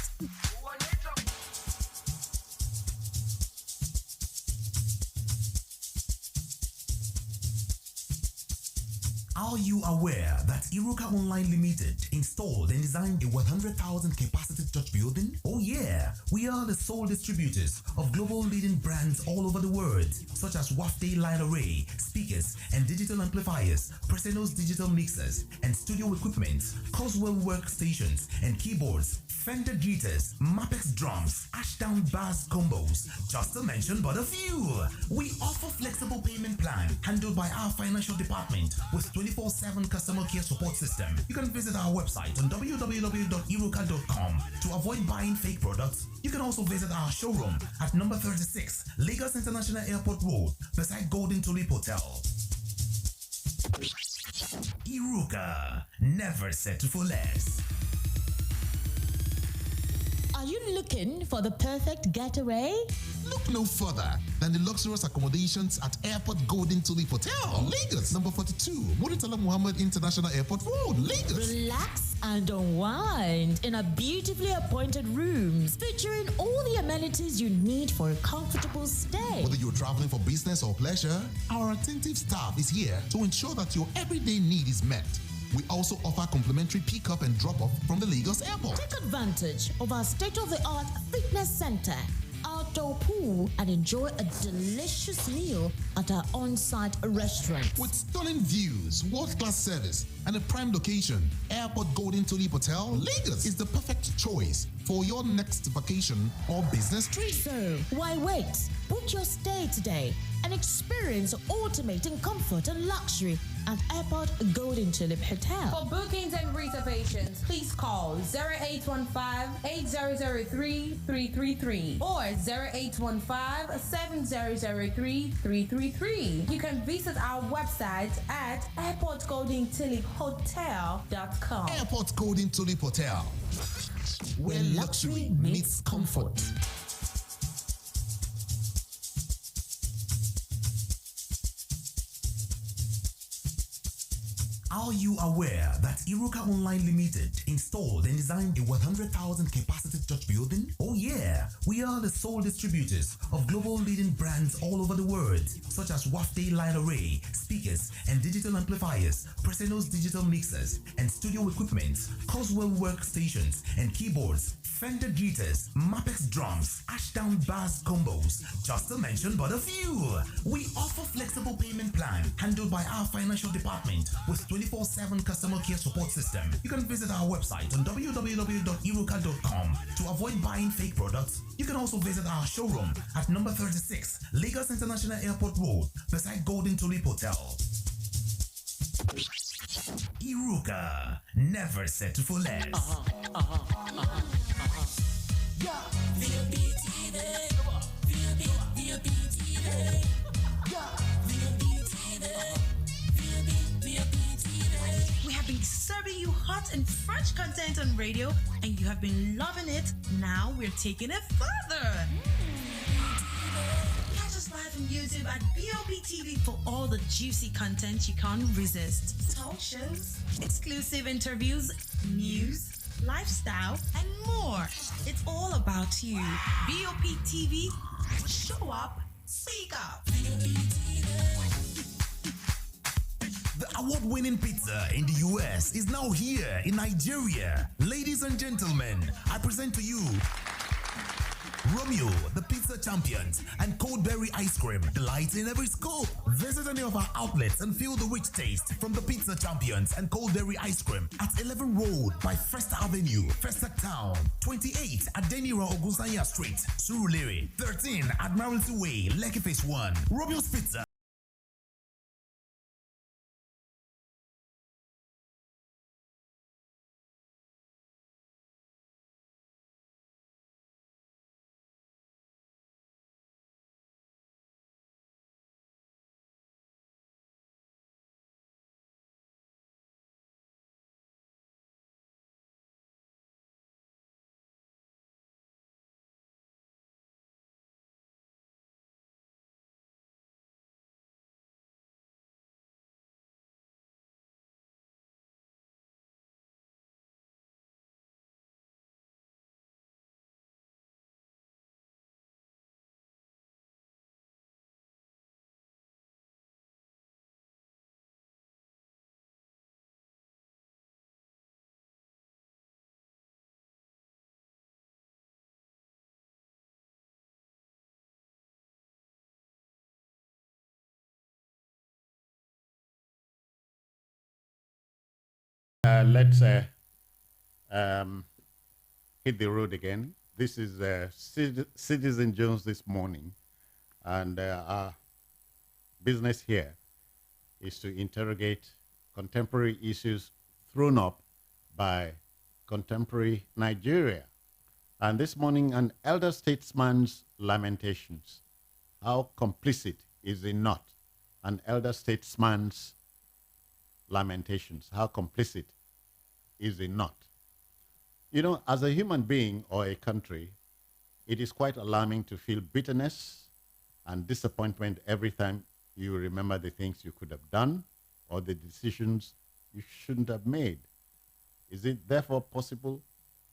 Are you aware that Iruka Online Limited installed and designed a 100,000 capacity church building? Oh yeah, we are the sole distributors of global leading brands all over the world, such as Wafday Line Array, speakers and digital amplifiers, Preseno's digital mixers and studio equipment, Coswell workstations and keyboards, Fender guitars, Mapex drums, Ashdown bass combos, just to mention but a few. We offer flexible payment plan handled by our financial department with 24/7 customer care support system. You can visit our website on www.iruka.com to avoid buying fake products. You can also visit our showroom at number 36 Lagos International Airport Road beside Golden Tulip Hotel. Iruka, never settle for less. Are you looking for the perfect getaway? Look no further than the luxurious accommodations at Airport Golden Tulip Hotel, Lagos, number 42, Muritala Muhammad International Airport Road, Lagos. Relax and unwind in a beautifully appointed rooms featuring all the amenities you need for a comfortable stay. Whether you're traveling for business or pleasure, our attentive staff is here to ensure that your everyday need is met. We also offer complimentary pickup and drop-off from the Lagos airport. Take advantage of our state-of-the-art fitness center, outdoor pool, and enjoy a delicious meal at our on-site restaurant. With stunning views, world-class service, and a prime location, Airport Golden Tulip Hotel, Lagos is the perfect choice for your next vacation or business trip. So, why wait? Book your stay today and experience ultimate in comfort and luxury at Airport Golden Tulip Hotel. For bookings and reservations, please call 0815-8003-333 or 0815-7003-333. You can visit our website at airportgoldentuliphotel.com. Airport Golden Tulip Hotel, where luxury meets comfort. Are you aware that Iruka Online Limited installed and designed a 100,000 capacity church building? Oh yeah, we are the sole distributors of global leading brands all over the world, such as Wafday Line Array, speakers and digital amplifiers, Preseno's digital mixers and studio equipment, Coswell workstations and keyboards, Fender guitars, Mapex drums, Ashdown bass combos, just to mention but a few. We offer flexible payment plan handled by our financial department with 24/7 customer care support system. You can visit our website on www.iruka.com to avoid buying fake products. You can also visit our showroom at number 36 Lagos International Airport Road beside Golden Tulip Hotel. Iruka, never settle for less. We have been serving you hot and fresh content on radio, and you have been loving it. Now we're taking it further. Catch us live on YouTube at BOP for all the juicy content you can't resist. Talk shows, exclusive interviews, news, lifestyle, and more. It's all about you. BOP TV, show up, speak up. The award-winning pizza in the US is now here in Nigeria. Ladies and gentlemen, I present to you Romeo, the pizza champions, and cold berry ice cream, delights in every scoop. Visit any of our outlets and feel the rich taste from the pizza champions and cold berry ice cream at 11 Road by First Avenue, Festac Town, 28 at Denira Ogunsanya Street, Surulere, 13 Admiralty Way, Lekki Phase 1. Romeo's Pizza. Let's hit the road again. This is Citizen Jones this morning, and our business here is to interrogate contemporary issues thrown up by contemporary Nigeria. And this morning, an elder statesman's lamentations. How complicit is he not? An elder statesman's lamentations. How complicit is he not? You know, as a human being or a country, it is quite alarming to feel bitterness and disappointment every time you remember the things you could have done or the decisions you shouldn't have made. Is it therefore possible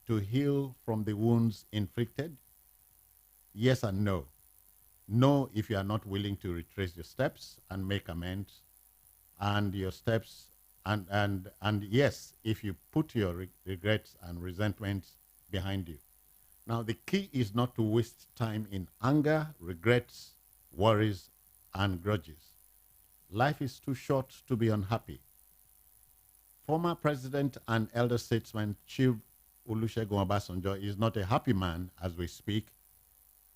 to heal from the wounds inflicted? Yes and no. No, if you are not willing to retrace your steps and make amends, and your steps, and yes, if you put your regrets and resentments behind you. Now, the key is not to waste time in anger, regrets, worries, and grudges. Life is too short to be unhappy. Former President and elder statesman Chief Olusegun Obasanjo is not a happy man as we speak.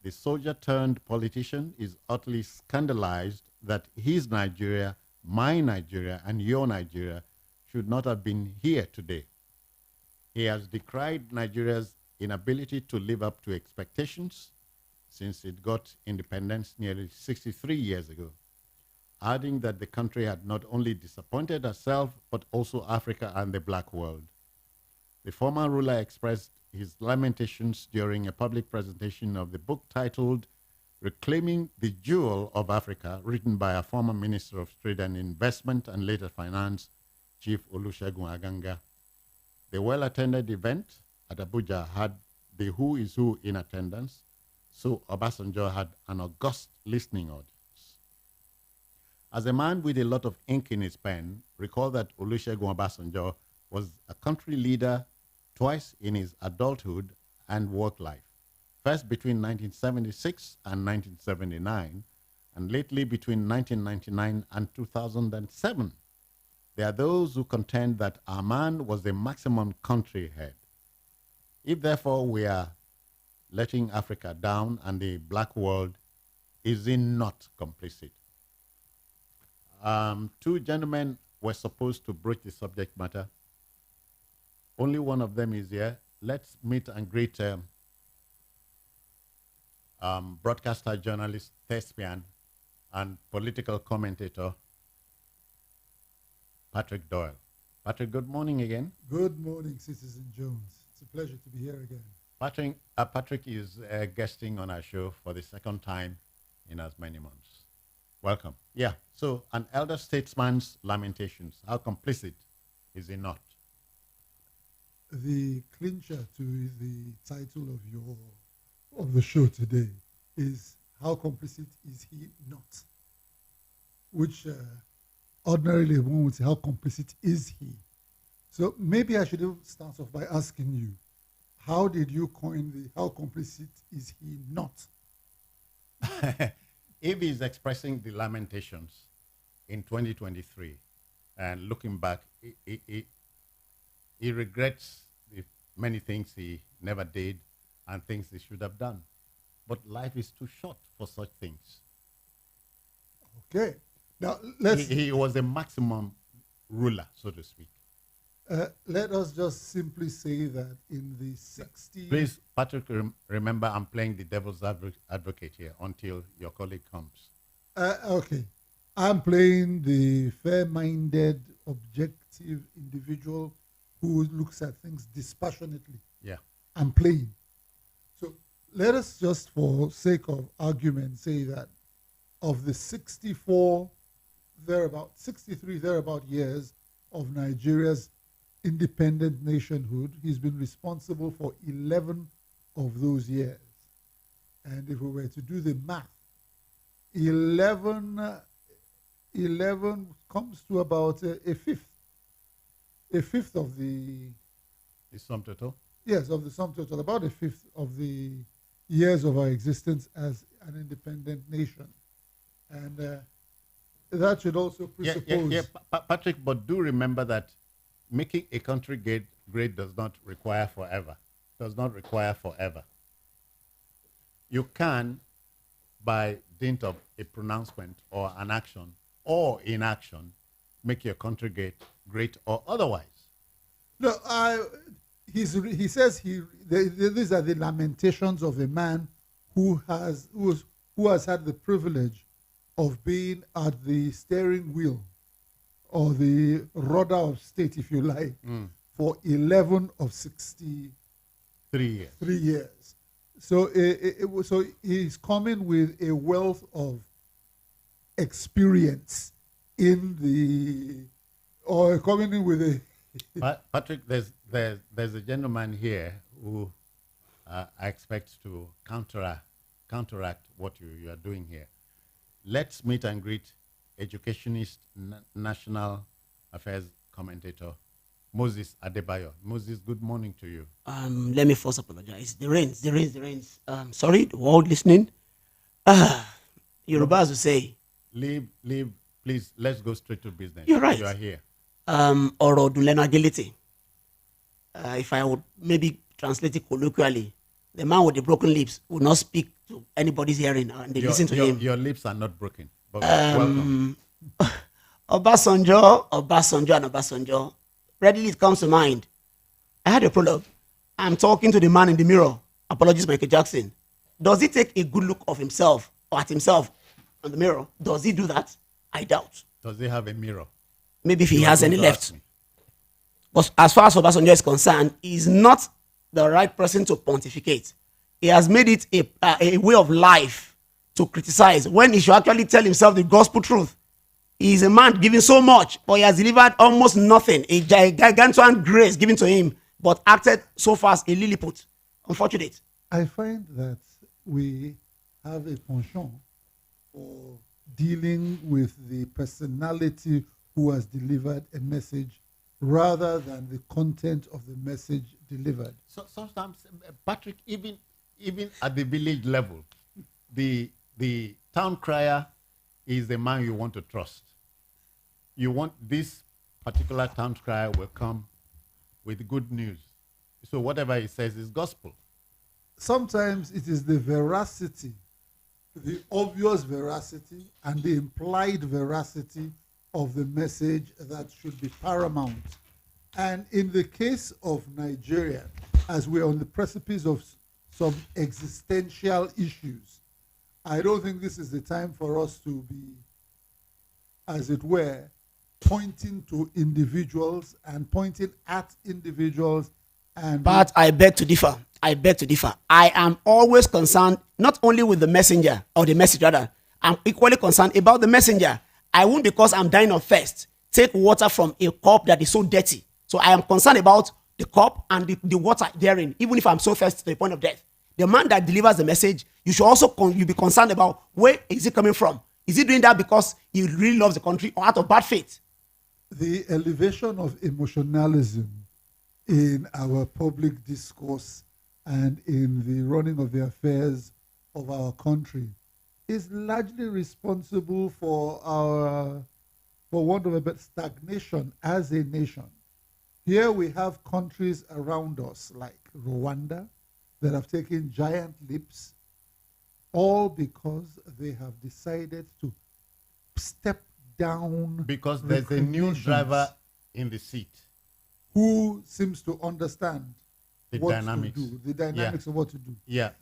The soldier-turned-politician is utterly scandalized that his Nigeria, my Nigeria, and your Nigeria should not have been here today. He has decried Nigeria's inability to live up to expectations since it got independence nearly 63 years ago, adding that the country had not only disappointed herself, but also Africa and the black world. The former ruler expressed his lamentations during a public presentation of the book titled Reclaiming the Jewel of Africa, written by a former Minister of Trade and Investment and later Finance, Chief Olusegun Aganga. The well-attended event at Abuja had the who is who in attendance, so Obasanjo had an august listening audience. As a man with a lot of ink in his pen, recall that Olusegun Obasanjo was a country leader twice in his adulthood and work life, first between 1976 and 1979, and lately between 1999 and 2007. There are those who contend that our man was the maximum country head. If therefore we are letting Africa down and the black world, is he not complicit? Two gentlemen were supposed to broach the subject matter. Only one of them is here. Let's meet and greet broadcaster, journalist, thespian, and political commentator, Patrick Doyle. Patrick, good morning again. Good morning, Citizen Jones. It's a pleasure to be here again. Patrick is guesting on our show for the second time in as many months. Welcome. Yeah, so an elder statesman's lamentations. How complicit is he not? The clincher to the title of the show today is how complicit is he not? Which ordinarily one would say, how complicit is he? So maybe I should start off by asking you, how did you coin the how complicit is he not? If he's expressing the lamentations in 2023 and looking back, he regrets the many things he never did and things he should have done. But life is too short for such things. Okay. Now, he was a maximum ruler, so to speak. Let us just simply say that in the 60s... Please, Patrick, remember I'm playing the devil's advocate here until your colleague comes. Okay. I'm playing the fair-minded, objective individual who looks at things dispassionately. Yeah. I'm playing. So let us just, for sake of argument, say that of the 63 thereabout years of Nigeria's independent nationhood, he's been responsible for 11 of those years. And if we were to do the math, 11 comes to about a fifth of the sum total? Yes, of the sum total, about a fifth of the years of our existence as an independent nation. And that should also presuppose... Patrick, but do remember that making a country great does not require forever. Does not require forever. You can, by dint of a pronouncement or an action or inaction, make your country great or otherwise. No, he says these are the lamentations of a man who has had the privilege of being at the steering wheel or the rudder of state, if you like, for 11 of 63 years. 3 years. So so he's coming with a wealth of experience coming in with a. Patrick, there's a gentleman here who I expect to counteract what you are doing here. Let's meet and greet educationist, national affairs commentator, Moses Adebayo. Moses, good morning to you. Let me first apologize. The rains. Sorry, the world listening. Yorubas will say. Leave. Please, let's go straight to business. You're right. You are here. Ọ̀rọ̀ ọdún agility. If I would maybe translate it colloquially, the man with the broken lips will not speak to anybody's hearing and they listen to him. Your lips are not broken. But welcome. Obasanjo. Readily it comes to mind. I had a prologue. I'm talking to the man in the mirror. Apologies, Michael Jackson. Does he take a good look of himself or at himself on the mirror? Does he do that? I doubt. Does he have a mirror? Maybe if he has any left. But as far as Obasanjo is concerned, he's not the right person to pontificate. He has made it a way of life to criticize when he should actually tell himself the gospel truth. He is a man giving so much, but he has delivered almost nothing. A gargantuan grace given to him, but acted so far as a Lilliput. Unfortunate. I find that we have a penchant for dealing with the personality who has delivered a message rather than the content of the message delivered. So sometimes, Patrick, even at the village level, the town crier is the man you want to trust. You want this particular town crier will come with good news. So whatever he says is gospel. Sometimes it is the veracity, the obvious veracity and the implied veracity of the message that should be paramount. And in the case of Nigeria, as we're on the precipice of some existential issues, I don't think this is the time for us to be, as it were, pointing to individuals and pointing at individuals. But I beg to differ. I am always concerned not only with the messenger, or the message rather, I'm equally concerned about the messenger. I won't, because I'm dying of thirst, take water from a cup that is so dirty. So I am concerned about the cup and the water therein, even if I'm so thirsty to the point of death. The man that delivers the message, you should also be concerned about where is it coming from. Is he doing that because he really loves the country or out of bad faith? The elevation of emotionalism in our public discourse and in the running of the affairs of our country is largely responsible for our, for want of a better, stagnation as a nation. Here we have countries around us like Rwanda that have taken giant leaps, all because they have decided to step down. Because there's a new driver in the seat who seems to understand the what dynamics. to do, the dynamics of what to do. Yeah.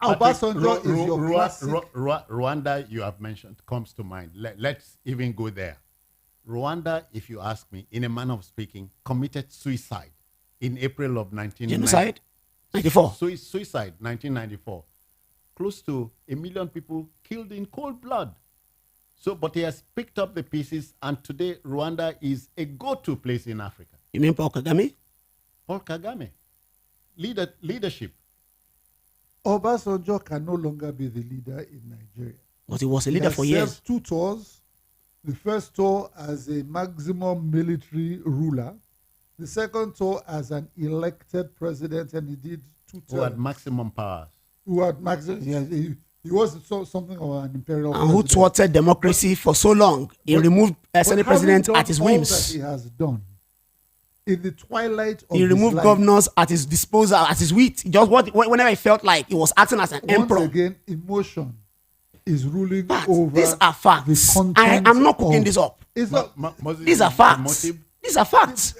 Obasanjo is your classic. Rwanda, you have mentioned, comes to mind. Let's even go there. Rwanda, if you ask me, in a manner of speaking, committed suicide in April of 1994. Genocide? 94. Suicide, 1994. Close to 1 million people killed in cold blood. So, but he has picked up the pieces, and today Rwanda is a go-to place in Africa. You mean Paul Kagame? Paul Kagame. Leadership. Obasanjo can no longer be the leader in Nigeria. But he was a leader for years. 2 tours. The first tour as a maximum military ruler. The second tour as an elected president, and he did 2 terms. Who had maximum powers. Who had maximum, yeah, he was something of an imperial and president. Who thwarted democracy for so long. He removed a Senate president at his whims. That he has done, in the twilight of He his removed life, governors at his disposal, at his wit. Just whenever he felt like he was acting as an emperor. Once again, emotion is ruling Facts. over These are facts. the content I'm not cooking of- this up. It's not, These are facts. These are facts.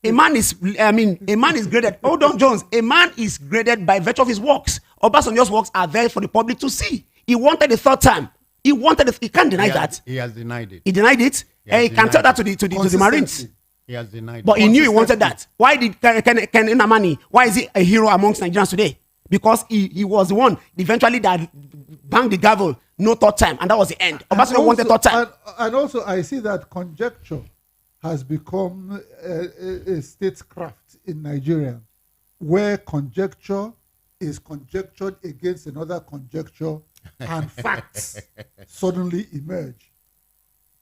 A man is graded. Hold on, Jones. A man is graded by virtue of his works. Obasanjo's works are there for the public to see. He wanted the third time. He can't deny that. He has denied it. He denied it. He can tell that to the Marines. He has denied But it. he knew he wanted that. Why did Ken Inamani? Why is he a hero amongst Nigerians today? Because he was the one eventually that banged the gavel. No third time, and that was the end. Obasanjo wanted third time. And also, I see that conjecture has become a statecraft in Nigeria, where conjecture is conjectured against another conjecture, and facts suddenly emerge.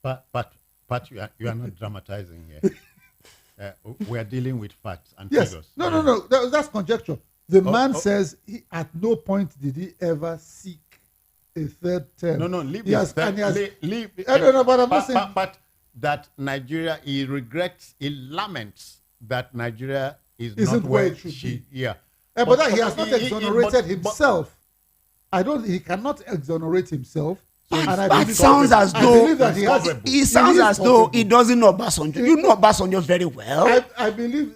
But you are not dramatizing here. We are dealing with facts and Yes. figures. No. That's conjecture. The man says at no point did he ever seek a third term. No, leave Yes, this. and he has- Leave. No, but I'm not saying. But that Nigeria, he regrets, he laments that Nigeria is Isn't not where where it should she. be. Yeah. But that he has not exonerated but- himself. He cannot exonerate himself. It sounds as though that he has. it sounds as though he doesn't know Obasanjo. You know Obasanjo very well. I believe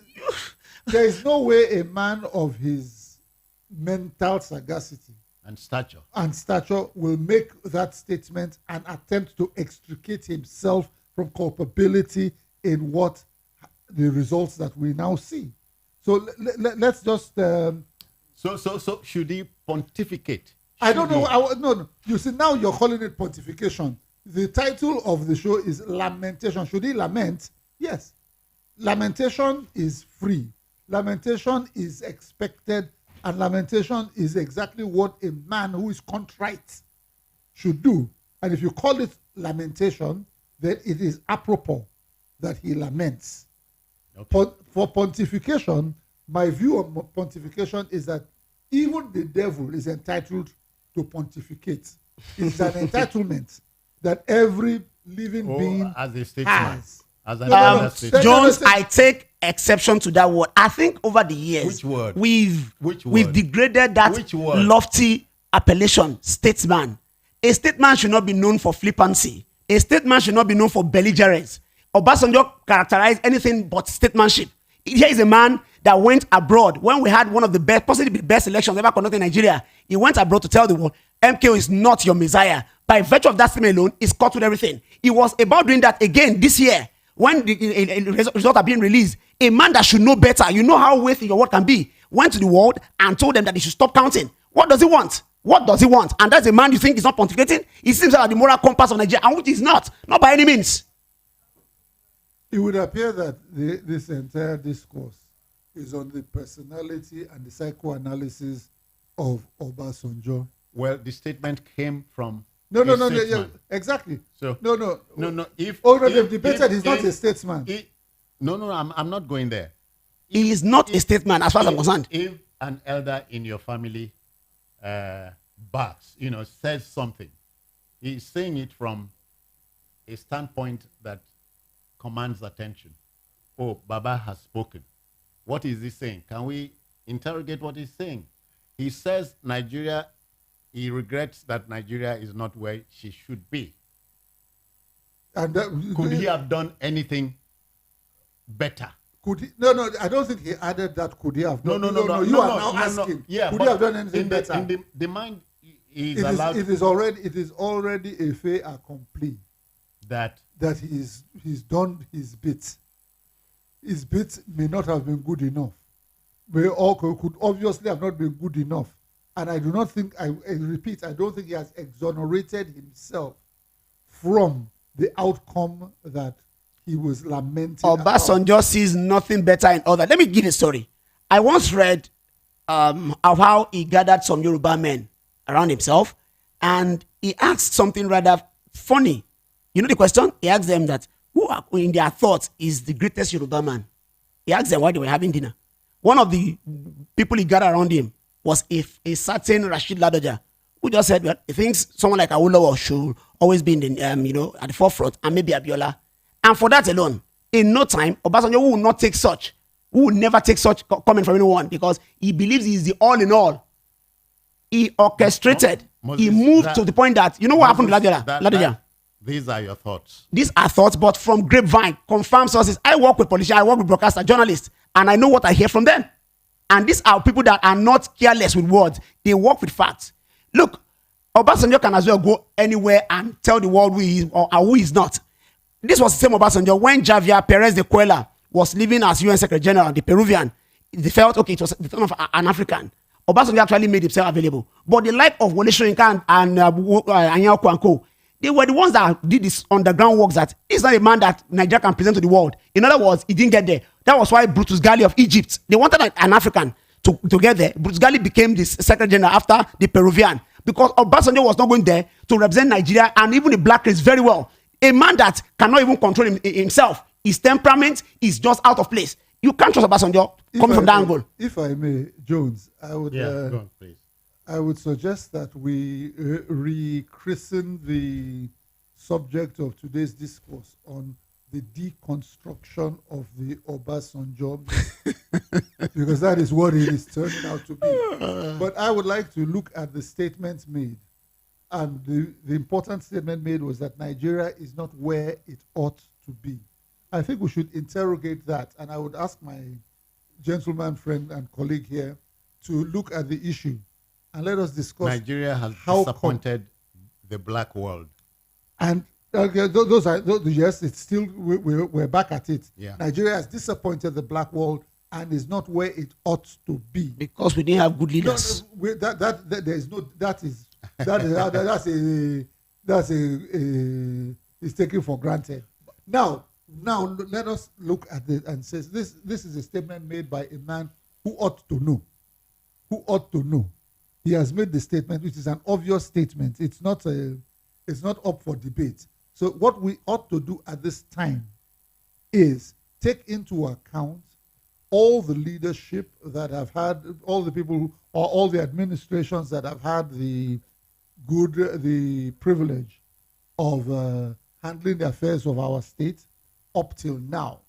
there is no way a man of his mental sagacity and stature will make that statement and attempt to extricate himself from culpability in what the results that we now see. So let's just. So should he pontificate? I don't know. No. You see, now you're calling it pontification. The title of the show is Lamentation. Should he lament? Yes. Lamentation is free. Lamentation is expected, and lamentation is exactly what a man who is contrite should do. And if you call it lamentation, then it is apropos that he laments. Okay. For pontification, my view of pontification is that even the devil is entitled to pontificate. It's an entitlement that every living being as a statesman. Has. Jones, I take exception to that word. I think over the years, Which word? we've degraded that lofty appellation, statesman. A statesman should not be known for flippancy. A statesman should not be known for belligerence. Obasanjo characterized anything but statesmanship. Here is a man that went abroad when we had one of the best, possibly the best elections ever conducted in Nigeria. He went abroad to tell the world, MKO is not your messiah. By virtue of that statement alone, he's caught with everything. He was about doing that again this year when the results are being released. A man that should know better, you know how weighty your word can be, went to the world and told them that they should stop counting. What does he want? What does he want? And that's a man you think is not pontificating? He seems like the moral compass of Nigeria, and which is not by any means. It would appear that this entire discourse is on the personality and the psychoanalysis of Obasanjo. Well, the statement came from No, exactly. So no. If they've debated, he's not a statesman. I'm not going there. He is not a statesman as far as I'm concerned. If an elder in your family barks, says something, he's saying it from a standpoint that commands attention. Oh, Baba has spoken. What is he saying? Can we interrogate what he's saying? He says Nigeria, he regrets that Nigeria is not where she should be. And could he have done anything better? Could he? No, I don't think he added that. Could he have done? No. You are now asking. Yeah, could he have done anything better? In the mind is allowed. It is already a fait accompli. That he's done his bit. His bit may not have been good enough. Could obviously have not been good enough. And I do not think, I repeat, I don't think he has exonerated himself from the outcome that he was lamenting. Obasanjo sees nothing better in other. Let me give a story. I once read of how he gathered some Yoruba men around himself, and he asked something rather funny. You know the question? He asked them that, who in their thoughts is the greatest Yoruba man? He asked them why they were having dinner. One of the people he gathered around him was a certain Rashid Ladoja, who just said, well, he thinks someone like Awolowo should always be in the, at the forefront, and maybe Abiola. And for that alone, In no time, Obasanjo will not take such, who will never take such comment from anyone because he believes he is the all in all. He orchestrated. Moses, he moved to the point that, you know what happened to Ladoja? These are your thoughts. These are thoughts, but from grapevine, confirmed sources. I work with politicians, I work with broadcasters, journalists, and I know what I hear from them. And these are people that are not careless with words. They work with facts. Look, Obasanjo can as well go anywhere and tell the world who he is or who he is not. This was the same Obasanjo when Javier Perez de Cuellar was living as UN Secretary General, the Peruvian. They felt, okay, it was the turn of an African. Obasanjo actually made himself available. But the like of Wole Soyinka and Anyao Kwanko, they were the ones that did this underground works that he's not a man that Nigeria can present to the world. In other words, he didn't get there. That was why Brutus Gali of Egypt, they wanted an African to get there. Brutus Gali became the Secretary General after the Peruvian because Obasanjo was not going there to represent Nigeria and even the black race very well. A man that cannot even control himself, his temperament is just out of place. You can't trust Obasanjo coming from that angle. If I may, Jones, I would go on, please. I would suggest that we rechristen the subject of today's discourse on the deconstruction of the Obasanjo because that is what it is turning out to be. But I would like to look at the statements made. And the important statement made was that Nigeria is not where it ought to be. I think we should interrogate that. And I would ask my gentleman friend and colleague here to look at the issue. And let us discuss. Nigeria has disappointed the black world. And those are yes, it's still we're back at it. Yeah. Nigeria has disappointed the black world and is not where it ought to be because we didn't have good leaders. No, there is no is taken for granted. Now let us look at it and say this is a statement made by a man who ought to know. Who ought to know. He has made the statement, which is an obvious statement. It's not up for debate. So what we ought to do at this time is take into account all the leadership that have had, all the people or all the administrations that have had the privilege of handling the affairs of our state up till now.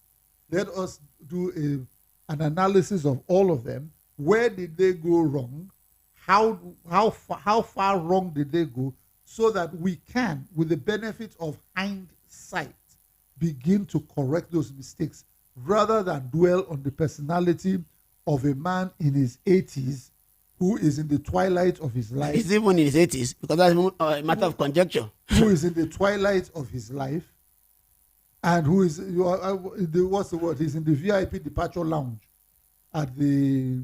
Let us do an analysis of all of them. Where did they go wrong? How far wrong did they go, so that we can, with the benefit of hindsight, begin to correct those mistakes rather than dwell on the personality of a man in his 80s who is in the twilight of his life. He's even in his 80s because that's a matter of conjecture. Who is in the twilight of his life and who is, what's the word? He's in the VIP departure lounge at the...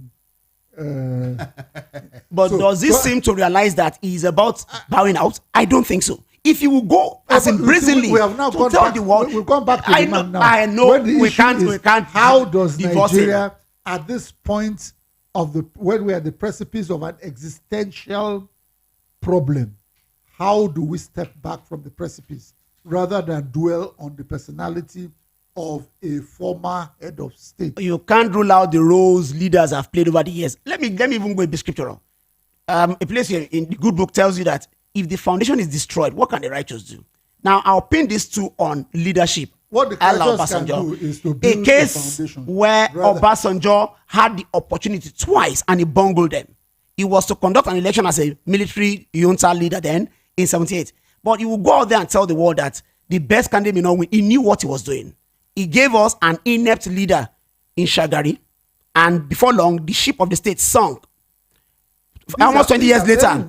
but does he seem to realize that he's about bowing out? I don't think so. If you will go as in brazenly we have now to tell the world, we've gone back to the man now. I know we can't. How does Nigeria, at this point of when we are at the precipice of an existential problem, how do we step back from the precipice rather than dwell on the personality of a former head of state? You can't rule out the roles leaders have played over the years. Let me even go a bit scriptural. A place here in the good book tells you that if the foundation is destroyed, what can the righteous do? Now, I'll pin this two on leadership. What the righteous can do is to build a case where Obasanjo had the opportunity twice and he bungled them. He was to conduct an election as a military junta leader then in 1978. But he would go out there and tell the world that the best candidate may not win. He knew what he was doing. He gave us an inept leader in Shagari, and before long, the ship of the state sunk. Almost 20 years later.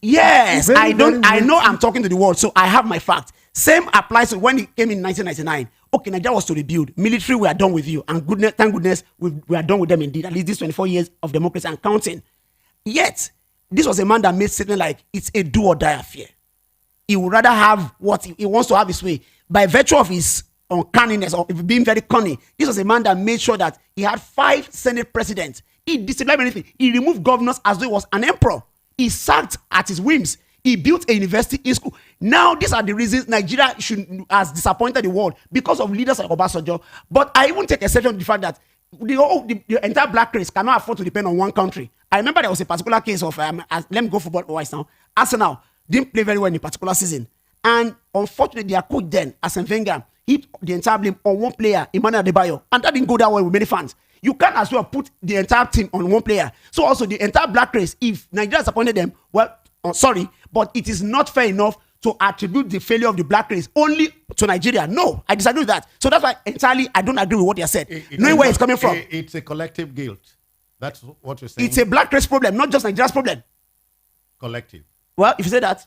Yes, I know I'm talking to the world, so I have my fact. Same applies to when he came in 1999. Okay, Nigeria was to rebuild. Military, we are done with you. And thank goodness, we are done with them indeed. At least these 24 years of democracy and counting. Yet, this was a man that made something like, it's a do or die affair. He would rather have what he wants to have his way. By virtue of his uncanniness or being very cunning, this was a man that made sure that he had 5 Senate presidents. He disciplined anything. He removed governors as though he was an emperor. He sacked at his whims. He built a university in school. Now, these are the reasons Nigeria has disappointed the world because of leaders like Obasanjo. But I even take exception to the fact that the entire black race cannot afford to depend on one country. I remember there was a particular case of, let me go football wise now. Arsenal didn't play very well in a particular season. And unfortunately, their coach then, Arsene Wenger, heaped the entire blame on one player, Emmanuel Adebayo, and that didn't go that well with many fans. You can't as well put the entire team on one player. So also the entire black race, if Nigeria disappointed them, well, sorry, but it is not fair enough to attribute the failure of the black race only to Nigeria. No, I disagree with that. So that's why entirely I don't agree with what you said. Knowing where it's coming from. It's a collective guilt. That's what you're saying. It's a black race problem, not just Nigeria's problem. Collective. Well, if you say that.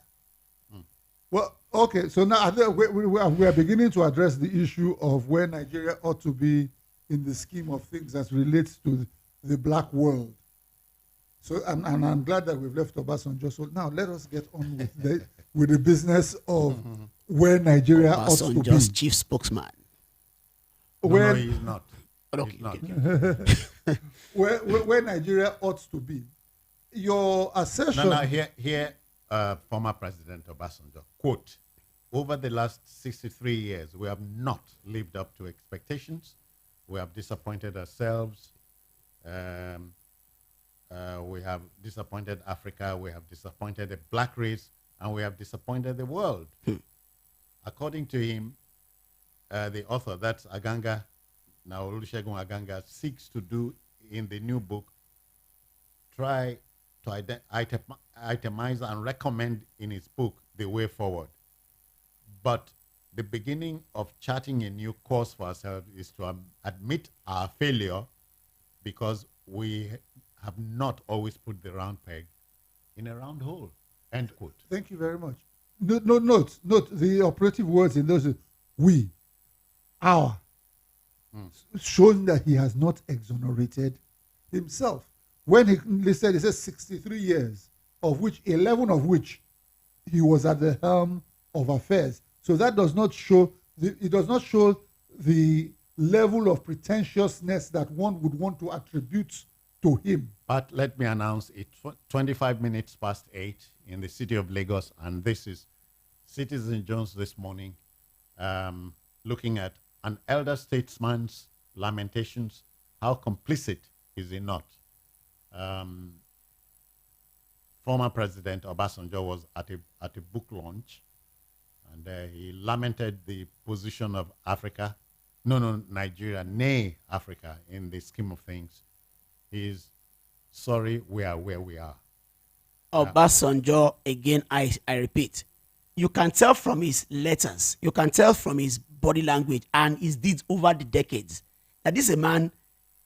Well, okay. So now I think we are beginning to address the issue of where Nigeria ought to be in the scheme of things as relates to the black world. So, and I'm glad that we've left Obasanjo. So now let us get on with the business of where Nigeria ought to be. Obasanjo's chief spokesman. No, he's not. Okay. He's not. Where Nigeria ought to be. Your assertion. No, here, former President Obasanjo, quote, over the last 63 years, we have not lived up to expectations. We have disappointed ourselves. We have disappointed Africa. We have disappointed the black race. And we have disappointed the world. According to him, the author, that's Aganga, now Olusegun Aganga, seeks to do in the new book, try to itemize and recommend in his book the way forward. But the beginning of charting a new course for ourselves is to admit our failure, because we have not always put the round peg in a round hole. End quote. Thank you very much. Note the operative words in those: we, our, showing that he has not exonerated himself. When he listed, he says 63 years, of which 11 of which he was at the helm of affairs. So that does not show it does not show the level of pretentiousness that one would want to attribute to him. But let me announce it, 25 minutes past 8 in the city of Lagos, and this is Citizen Jones this morning, looking at an elder statesman's lamentations. How complicit is he not? Former President Obasanjo was at a book launch, and he lamented the position of Nigeria, nay Africa, in the scheme of things. He's sorry we are where we are. Obasanjo, again, I repeat, you can tell from his letters, you can tell from his body language and his deeds over the decades that this is a man,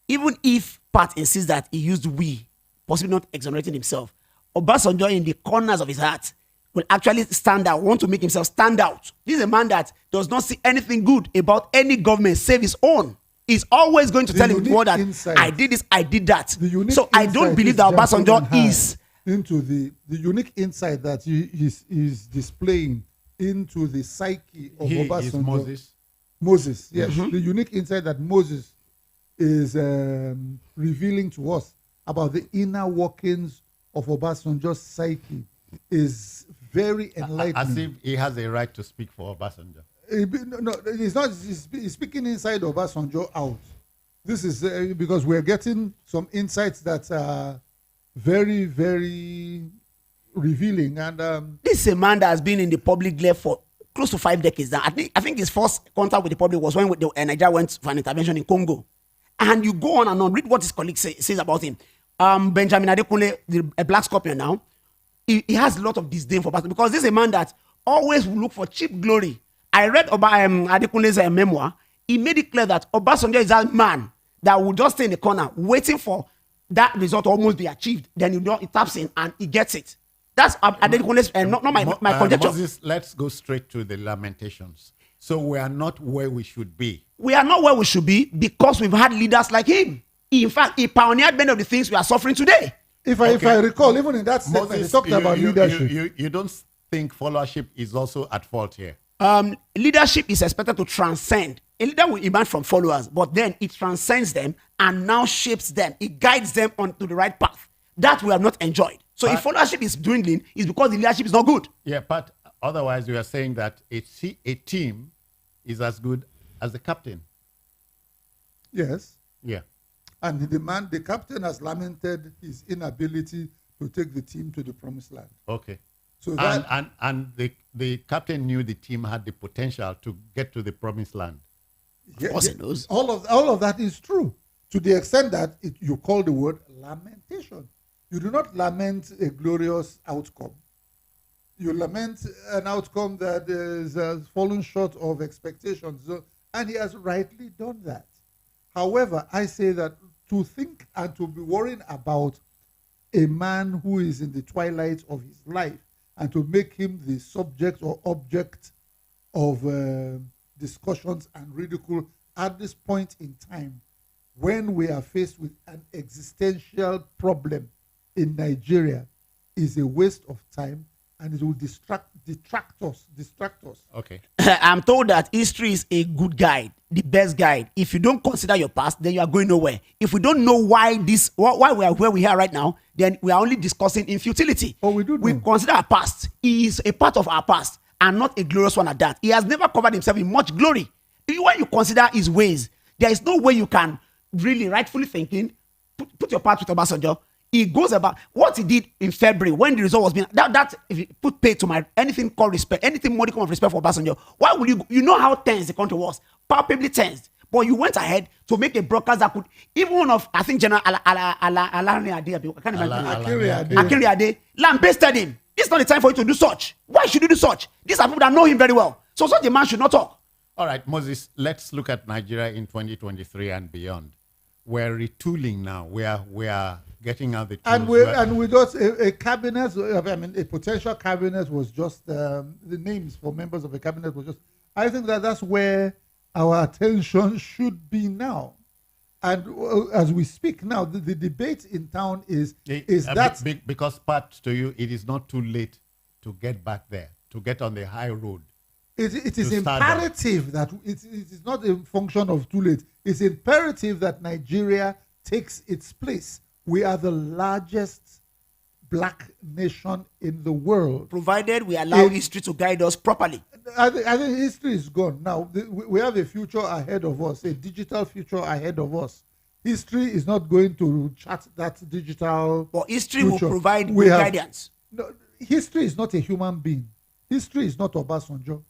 even if Pat insists that he used we, possibly not exonerating himself, Obasanjo in the corners of his heart will actually stand out, want to make himself stand out. This is a man that does not see anything good about any government save his own. He's always going to tell him that I did this, I did that. So I don't believe that Obasanjo is into the unique insight that he is displaying into the psyche of Obasanjo. Is Moses, yes. The unique insight that Moses is revealing to us about the inner workings of Obasanjo's psyche is very enlightening. As if he has a right to speak for Obasanjo. No, he's not. He's speaking inside Obasanjo out. This is because we're getting some insights that are very, very revealing. And this is a man that has been in the public glare for close to 5 decades now. I think his first contact with the public was when Nigeria went for an intervention in Congo. And you go on and on, read what his colleague says about him. Benjamin Adekunle, a black scorpion now, he has a lot of disdain for Obasanjo because this is a man that always will look for cheap glory. I read about Adekunle's memoir. He made it clear that Obasanjo is that man that will just stay in the corner waiting for that result to almost be achieved. Then he taps in and he gets it. That's Adekunle's, not my conjecture. Moses, let's go straight to the lamentations. So we are not where we should be. We are not where we should be because we've had leaders like him. In fact, he pioneered many of the things we are suffering today. If I recall, even in that statement, Moses, he talked about leadership. You don't think followership is also at fault here? Leadership is expected to transcend. A leader will emerge from followers, but then it transcends them and now shapes them. It guides them onto the right path. That we have not enjoyed. So if followership is dwindling, it's because the leadership is not good. Yeah, but otherwise you are saying that a team is as good as the captain. Yes. Yeah. And the captain has lamented his inability to take the team to the promised land. Okay. So that, and the captain knew the team had the potential to get to the promised land. All of that is true, to the extent that you call the word lamentation. You do not lament a glorious outcome. You lament an outcome that is fallen short of expectations, and he has rightly done that. However, I say that to think and to be worrying about a man who is in the twilight of his life and to make him the subject or object of discussions and ridicule at this point in time, when we are faced with an existential problem in Nigeria, is a waste of time, and it will distract us. Okay. I'm told that history is a good guide, the best guide. If you don't consider your past, then you are going nowhere. If we don't know why we are where we are right now, then we are only discussing infutility. Oh, we do. We consider our past. He is a part of our past, and not a glorious one at that. He has never covered himself in much glory. When you consider his ways, there is no way you can really rightfully thinking put your part with Obasanjo. He goes about what he did in February when the result was being that if you put pay to my anything called respect, anything modicum of respect for Obasanjo, why would you know how tense the country was, palpably tense, but you went ahead to make a broadcast that could, even one of, I think, General Akiri Ade lambasted him. It's not the time for you to do such. Why should you do such? These are people that know him very well, so such a man should not talk. All right, Moses, let's look at Nigeria in 2023 and beyond. We're retooling now. We are getting out the tools. And we got a cabinet. I mean, a potential cabinet was just the names for members of the cabinet was just. I think that's where our attention should be now. And as we speak now, the debate in town is that because, Pat, to you, it is not too late to get back there, to get on the high road. It is imperative that it is not a function of too late. It's imperative that Nigeria takes its place. We are the largest black nation in the world. Provided we allow history to guide us properly. I think history is gone. Now, we have a future ahead of us, a digital future ahead of us. History is not going to chart that digital But history future. will provide good guidance. No, history is not a human being. History is not Obasanjo.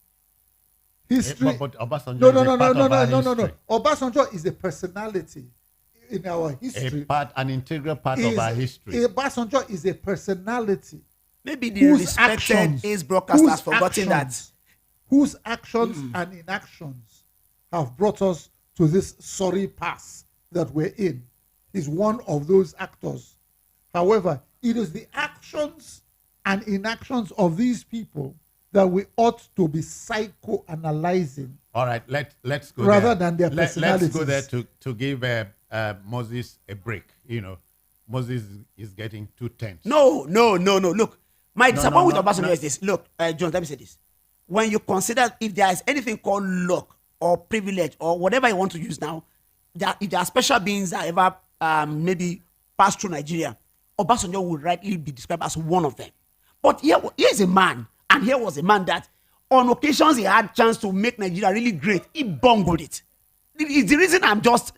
History. But Obasanjo No. Obasanjo is a personality in our history. An integral part of our history. Obasanjo is a personality. Maybe the respected Ace broadcaster has forgotten that. Whose actions and inactions have brought us to this sorry pass that we're in. He's one of those actors. However, it is the actions and inactions of these people that we ought to be psychoanalyzing. All right, let's go rather there. than their personalities. Let's go there to give Moses a break. You know, Moses is getting too tense. No. Look, my disappointment with Obasanjo is this. Look, John, let me say this. When you consider if there is anything called luck or privilege or whatever you want to use now, if there are special beings that ever maybe passed through Nigeria, Obasanjo would rightly be described as one of them. But here is a man, and here was a man that on occasions he had chance to make Nigeria really great. He bungled it. It's the reason I'm just,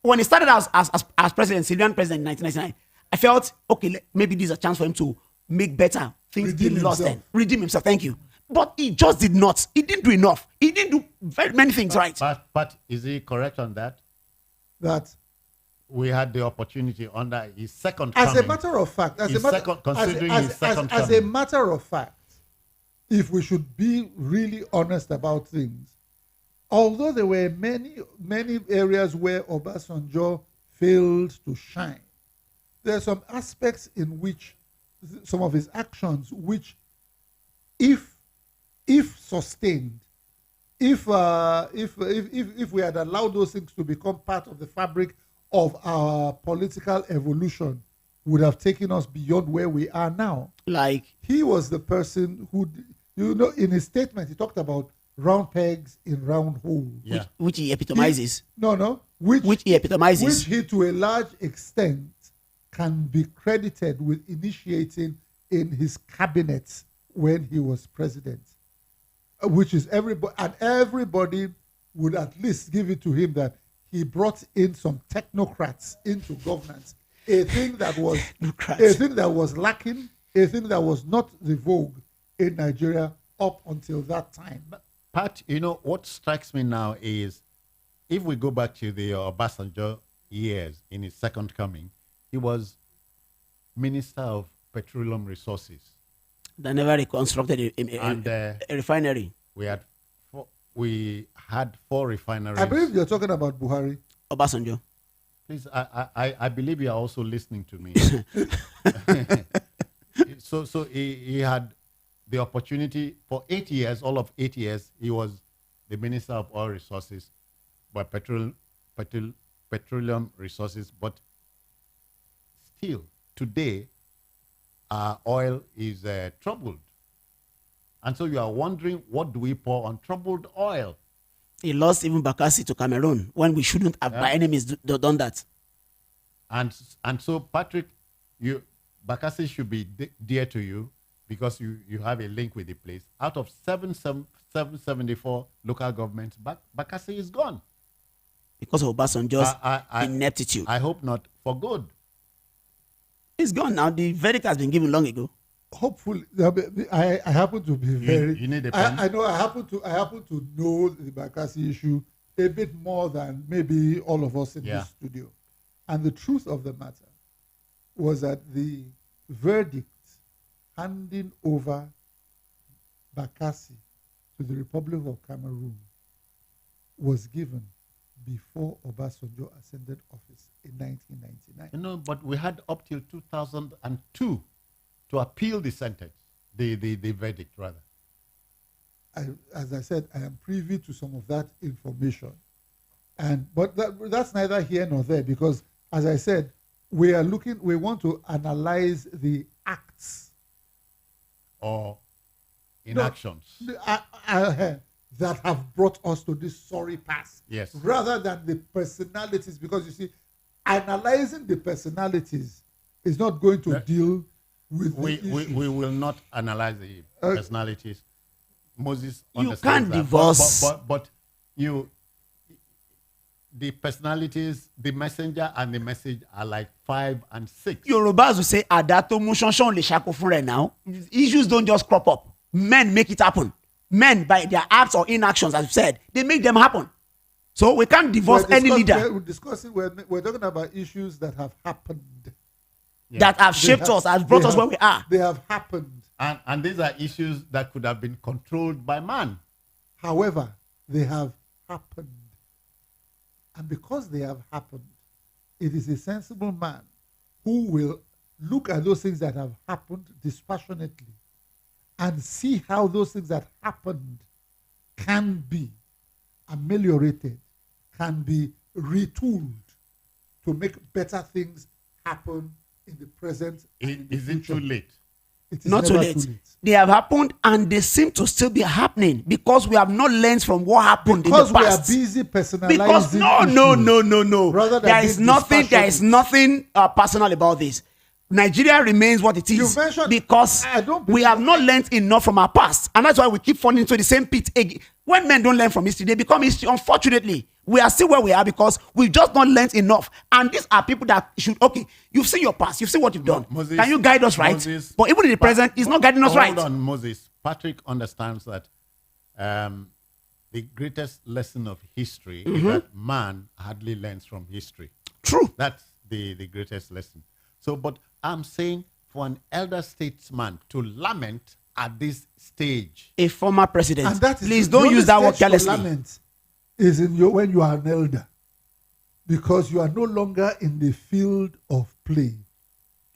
when he started as president, Syrian president in 1999, I felt, okay, maybe this is a chance for him to make better things he lost then. Redeem himself, thank you. But he just did not. He didn't do enough. He didn't do very many things right. But is he correct on that? That we had the opportunity under his second as coming. a matter of fact, as a matter of fact, if we should be really honest about things, although there were many areas where Obasanjo failed to shine, there are some aspects in which some of his actions, which if sustained, if we had allowed those things to become part of the fabric of our political evolution, would have taken us beyond where we are now. Like, he was the person who, in his statement, he talked about round pegs in round holes. Yeah. Which he epitomizes. Which he epitomizes. Which he, to a large extent, can be credited with initiating in his cabinet when he was president. Which is everybody would at least give it to him that he brought in some technocrats into governance. A thing that was lacking a thing that was not the vogue in Nigeria up until that time. Pat, what strikes me now is if we go back to the Obasanjo years in his second coming, he was Minister of Petroleum Resources. They never reconstructed a refinery. We had four refineries. I believe you're talking about Buhari. Obasanjo. Please, I believe you are also listening to me. So he had the opportunity for 8 years, all of 8 years, he was the Minister of Oil Resources, but petroleum resources. But still, today, our oil is troubled. And so you are wondering, what do we pour on troubled oil? He lost even Bakassi to Cameroon when we shouldn't have by enemies done that. And so, Patrick, Bakassi should be dear to you because you have a link with the place. Out of 774 local governments, Bakassi is gone. Because of Obasanjo's ineptitude. I hope not for good. It's gone now. The verdict has been given long ago. Hopefully, I happen to be very. You need a pen? I know. I happen to know the Bakassi issue a bit more than maybe all of us in this studio. And the truth of the matter was that the verdict handing over Bakassi to the Republic of Cameroon was given before Obasanjo ascended office in 1999. But we had up till 2002 to appeal the sentence, the verdict, rather. As I said, I am privy to some of that information. But that's neither here nor there because, as I said, we want to analyze the acts or inactions that have brought us to this sorry pass. Yes. Rather than the personalities, because you see, analyzing the personalities is not going to deal with we will not analyze the personalities. Moses understands you can't that. divorce, but the personalities, the messenger and the message are like 5 and 6. Yorubas will say, "Adato mushanshon le shako fun right now." Issues don't just crop up. Men make it happen. Men, by their acts or inactions, as you said, they make them happen. So we can't divorce any leader. We're talking about issues that have happened. That have shaped us, have brought us where we are. They have happened. And these are issues that could have been controlled by man. However, they have happened. And because they have happened, it is a sensible man who will look at those things that have happened dispassionately and see how those things that happened can be ameliorated, can be retooled to make better things happen in the present. Is it too late? It is not too late. They have happened and they seem to still be happening because we have not learned from what happened because in the past. Because we are busy personalizing Because no. There is nothing personal about this. Nigeria remains what it is because we have not learned enough from our past. And that's why we keep falling into the same pit. When men don't learn from history, they become history. Unfortunately, we are still where we are because we've just not learned enough. And these are people that should, you've seen your past, you've seen what you've done. Moses, can you guide us right? But even in the present, he's not guiding us right. Hold on, Moses. Patrick understands that the greatest lesson of history is that man hardly learns from history. True. That's the greatest lesson. So, but I'm saying for an elder statesman to lament at this stage. A former president. And that is please don't use that word carelessly. Lament is when you are an elder. Because you are no longer in the field of play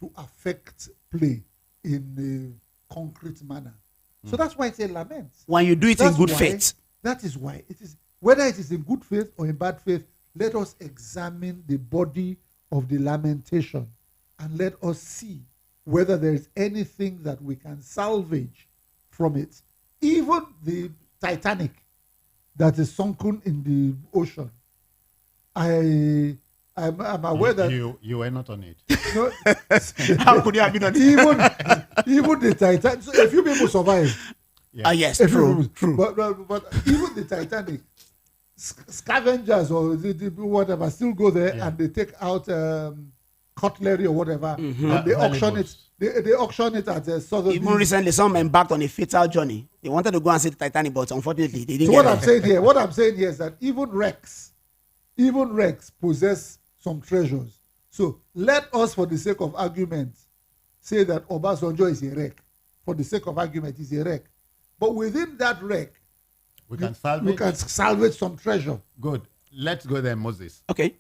to affect play in a concrete manner. So that's why it's a lament. When you do it in good faith. That is why it is, whether it is in good faith or in bad faith, let us examine the body of the lamentation and let us see whether there is anything that we can salvage from it. Even the Titanic that is sunken in the ocean. I'm aware that you were not on it. No, how could you have been on it? Even the Titanic. So a few people survived. Yes, true. But even the Titanic, scavengers or whatever still go there and they take out cutlery or whatever, Mm-hmm. and they auction it. They auction it at Sotheby's. Even recently, some embarked on a fatal journey. They wanted to go and see the Titanic, but unfortunately, they didn't. So what I'm saying here is that even wrecks possess some treasures. So let us, for the sake of argument, say that Obasanjo is a wreck. For the sake of argument, he's a wreck. But within that wreck, we can salvage some treasure. Good. Let's go there, Moses. Okay.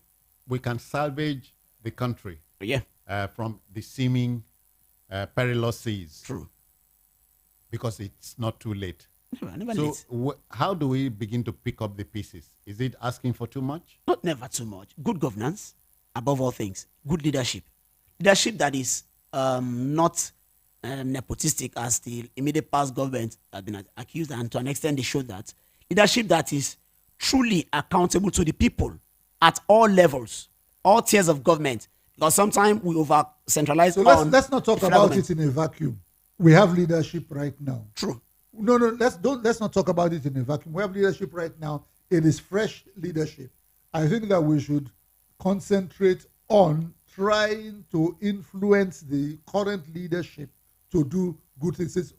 We can salvage the country. Yeah. From the seeming perilous seas. True. Because it's not too late. Never so late. How do we begin to pick up the pieces? Is it asking for too much? Not never too much. Good governance, above all things. Good leadership. Leadership that is not nepotistic, as the immediate past government has been accused, and to an extent they showed that. Leadership that is truly accountable to the people at all levels, all tiers of government. Because sometimes we over-centralize. So let's not talk about it in a vacuum. We have leadership right now. True. No, let's not talk about it in a vacuum. We have leadership right now. It is fresh leadership. I think that we should concentrate on trying to influence the current leadership to do good things.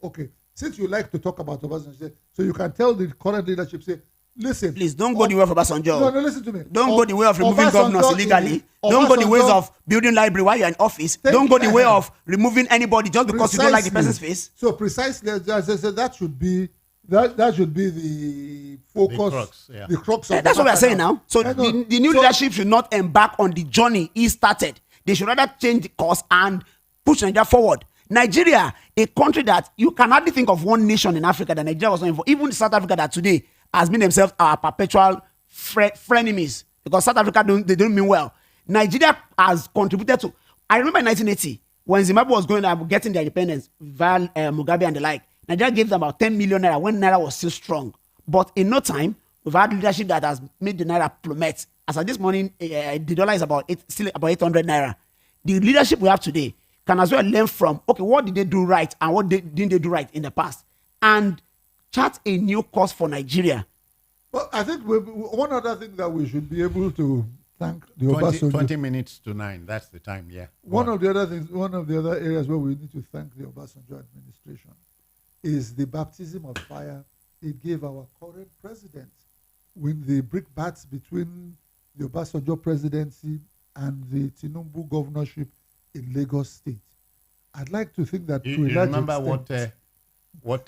Since you like to talk about Obasanjo, so you can tell the current leadership, say, listen. Please don't go the way of Obasanjo. No, listen to me. Don't go the way of removing governors illegally. Don't go the ways of building library while you're in office. Don't go the way of removing anybody just because you don't like the person's face. So precisely, as I said, that should be the focus, the crux of that's what we're saying now. So the new leadership should not embark on the journey he started. They should rather change the course and push Nigeria forward. Nigeria, a country that you can hardly think of one nation in Africa that Nigeria was not involved. Even South Africa that today has been themselves our perpetual frenemies, because South Africa they don't mean well. Nigeria has contributed to. I remember in 1980 when Zimbabwe was getting their independence, Mugabe and the like. Nigeria gave them about 10 million naira when naira was still strong. But in no time, we've had leadership that has made the naira plummet. As of this morning, the dollar is still about 800 naira. The leadership we have today can as well learn from, what did they do right and what didn't they do right in the past, and chart a new course for Nigeria. Well, I think one other thing that we should be able to thank the Obasanjo. 20 minutes to 9, that's the time, yeah. One of the other areas where we need to thank the Obasanjo administration is the baptism of fire it gave our current president when the brickbats between the Obasanjo presidency and the Tinubu governorship in Lagos State. I'd like to think that you remember what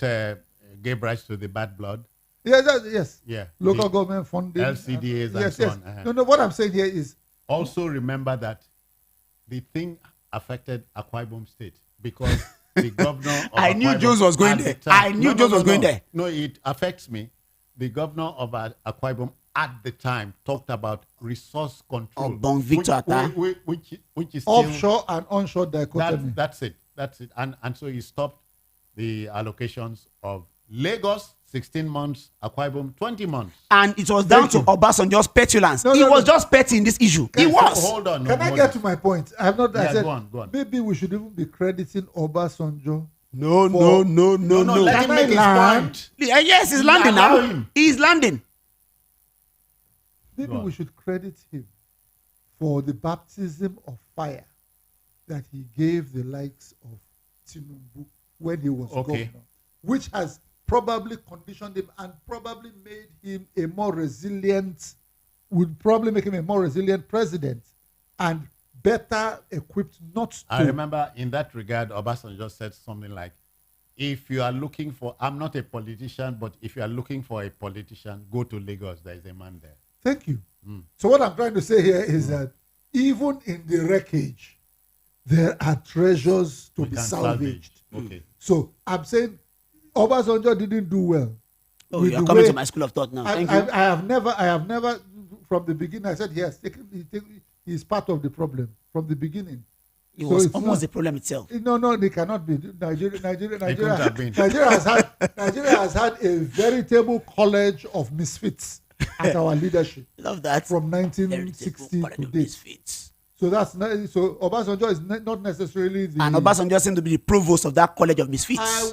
gave rise to the bad blood? Yes. Yeah. Local government funding. LCDAs and so on. No, what I'm saying here is... Also remember that the thing affected Akwa Ibom State because the governor of I knew Jones was going there. I knew Jones was going there. No, it affects me. The governor of Akwa Ibom at the time talked about resource control. Which is offshore and onshore dichotomy. That's it. And so he stopped the allocations of Lagos 16 months, Akwa Ibom 20 months. And it was down to Obasanjo's petulance. He was just petty in this issue. He was. Hold on. Can I get to my point? I have not. I said, go on. Maybe we should even be crediting Obasanjo. No. Let him make his point. Yes, he's landing now. He's landing. Maybe we should credit him for the baptism of fire that he gave the likes of Tinubu when he was governor, which has probably conditioned him and probably made him would probably make him a more resilient president and better equipped not to. I remember in that regard, Obasanjo said something like, if you are looking for, I'm not a politician, but if you are looking for a politician, go to Lagos. There is a man there. Thank you. So what I'm trying to say here is that even in the wreckage, there are treasures to be salvaged. Okay. So I'm saying Obasanjo didn't do well. Oh, you're coming to my school of thought now. Thank you. I have never, from the beginning, I said, yes, he's part of the problem from the beginning. It was almost the problem itself. No, they cannot be. Nigeria has had a veritable college of misfits at our leadership. Love that. From 1960 to date. So Obasanjo is not necessarily the... And Obasanjo seems to be the provost of that college of misfits.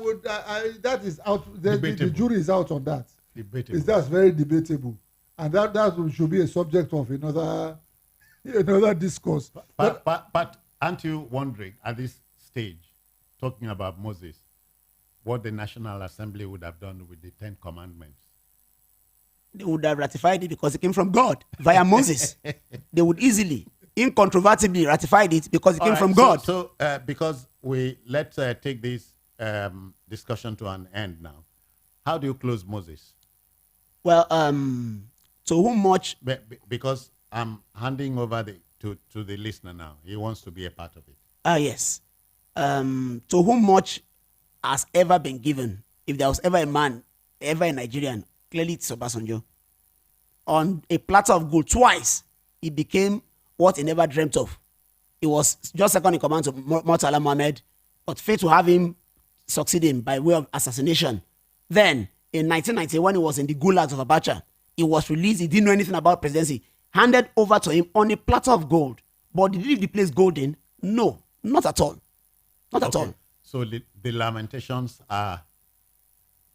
That is out. The jury is out on that. Debatable. That's very debatable. And that should be a subject of another discourse. But Aren't you wondering at this stage, talking about Moses, what the National Assembly would have done with the 10 Commandments? They would have ratified it because it came from God via Moses. They would easily, incontrovertibly ratified it because it came from God. So because let's take this discussion to an end now. How do you close Moses? Well, to whom much? Because I'm handing over to the listener now. He wants to be a part of it. Yes. To whom much has ever been given, if there was ever a man, ever a Nigerian, clearly it's Obasanjo. On a platter of gold, twice, he became what he never dreamt of. He was just second in command to Murtala Mohammed, but failed to have him succeeding by way of assassination. Then, in 1990, when he was in the gulags of Abacha, he was released. He didn't know anything about presidency. Handed over to him on a platter of gold. But did he leave the place golden? No, not at all. Not at all. So the lamentations are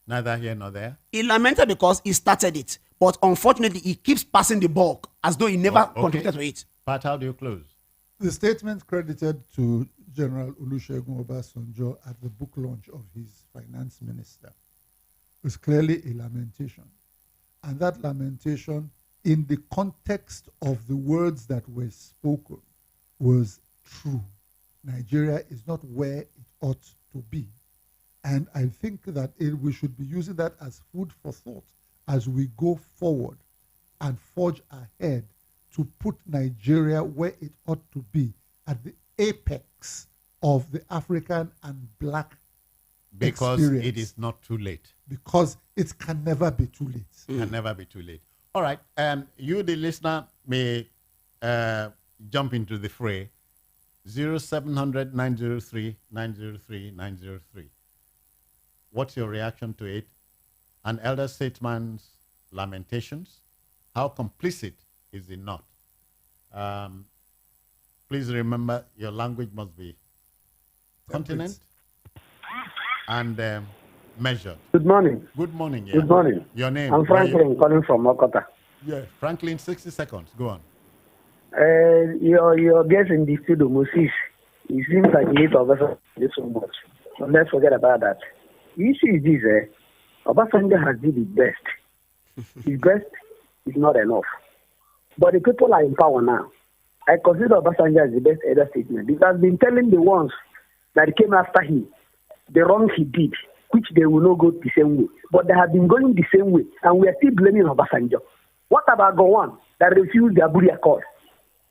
neither here nor there? He lamented because he started it. But unfortunately, he keeps passing the bulk as though he never contributed to it. But how do you close? The statement credited to General Olusegun Obasanjo at the book launch of his finance minister was clearly a lamentation. And that lamentation, in the context of the words that were spoken, was true. Nigeria is not where it ought to be. And I think that we should be using that as food for thought as we go forward and forge ahead to put Nigeria where it ought to be, at the apex of the African and black because experience. It is not too late. Because it can never be too late. Can never be too late. All right. You, the listener, may jump into the fray. 0700 903 903 903. What's your reaction to it? An elder statesman's lamentations? How complicit is he not? Please remember, your language must be continent and measured. Good morning. Good morning. Yeah. Good morning. Your name? I'm Franklin, calling from Okota. Yeah, Franklin, 60 seconds. Go on. Your guest in the studio, Moses, it seems like you hate Obasanjo so much. So let's forget about that. The issue is this, Obasanjo has did his best. His best is not enough. But the people are in power now. I consider Obasanjo as the best elder statesman. He has been telling the ones that came after him the wrong he did, which they will not go the same way. But they have been going the same way, and we are still blaming Obasanjo. What about Gowon that refused the Abuja Accord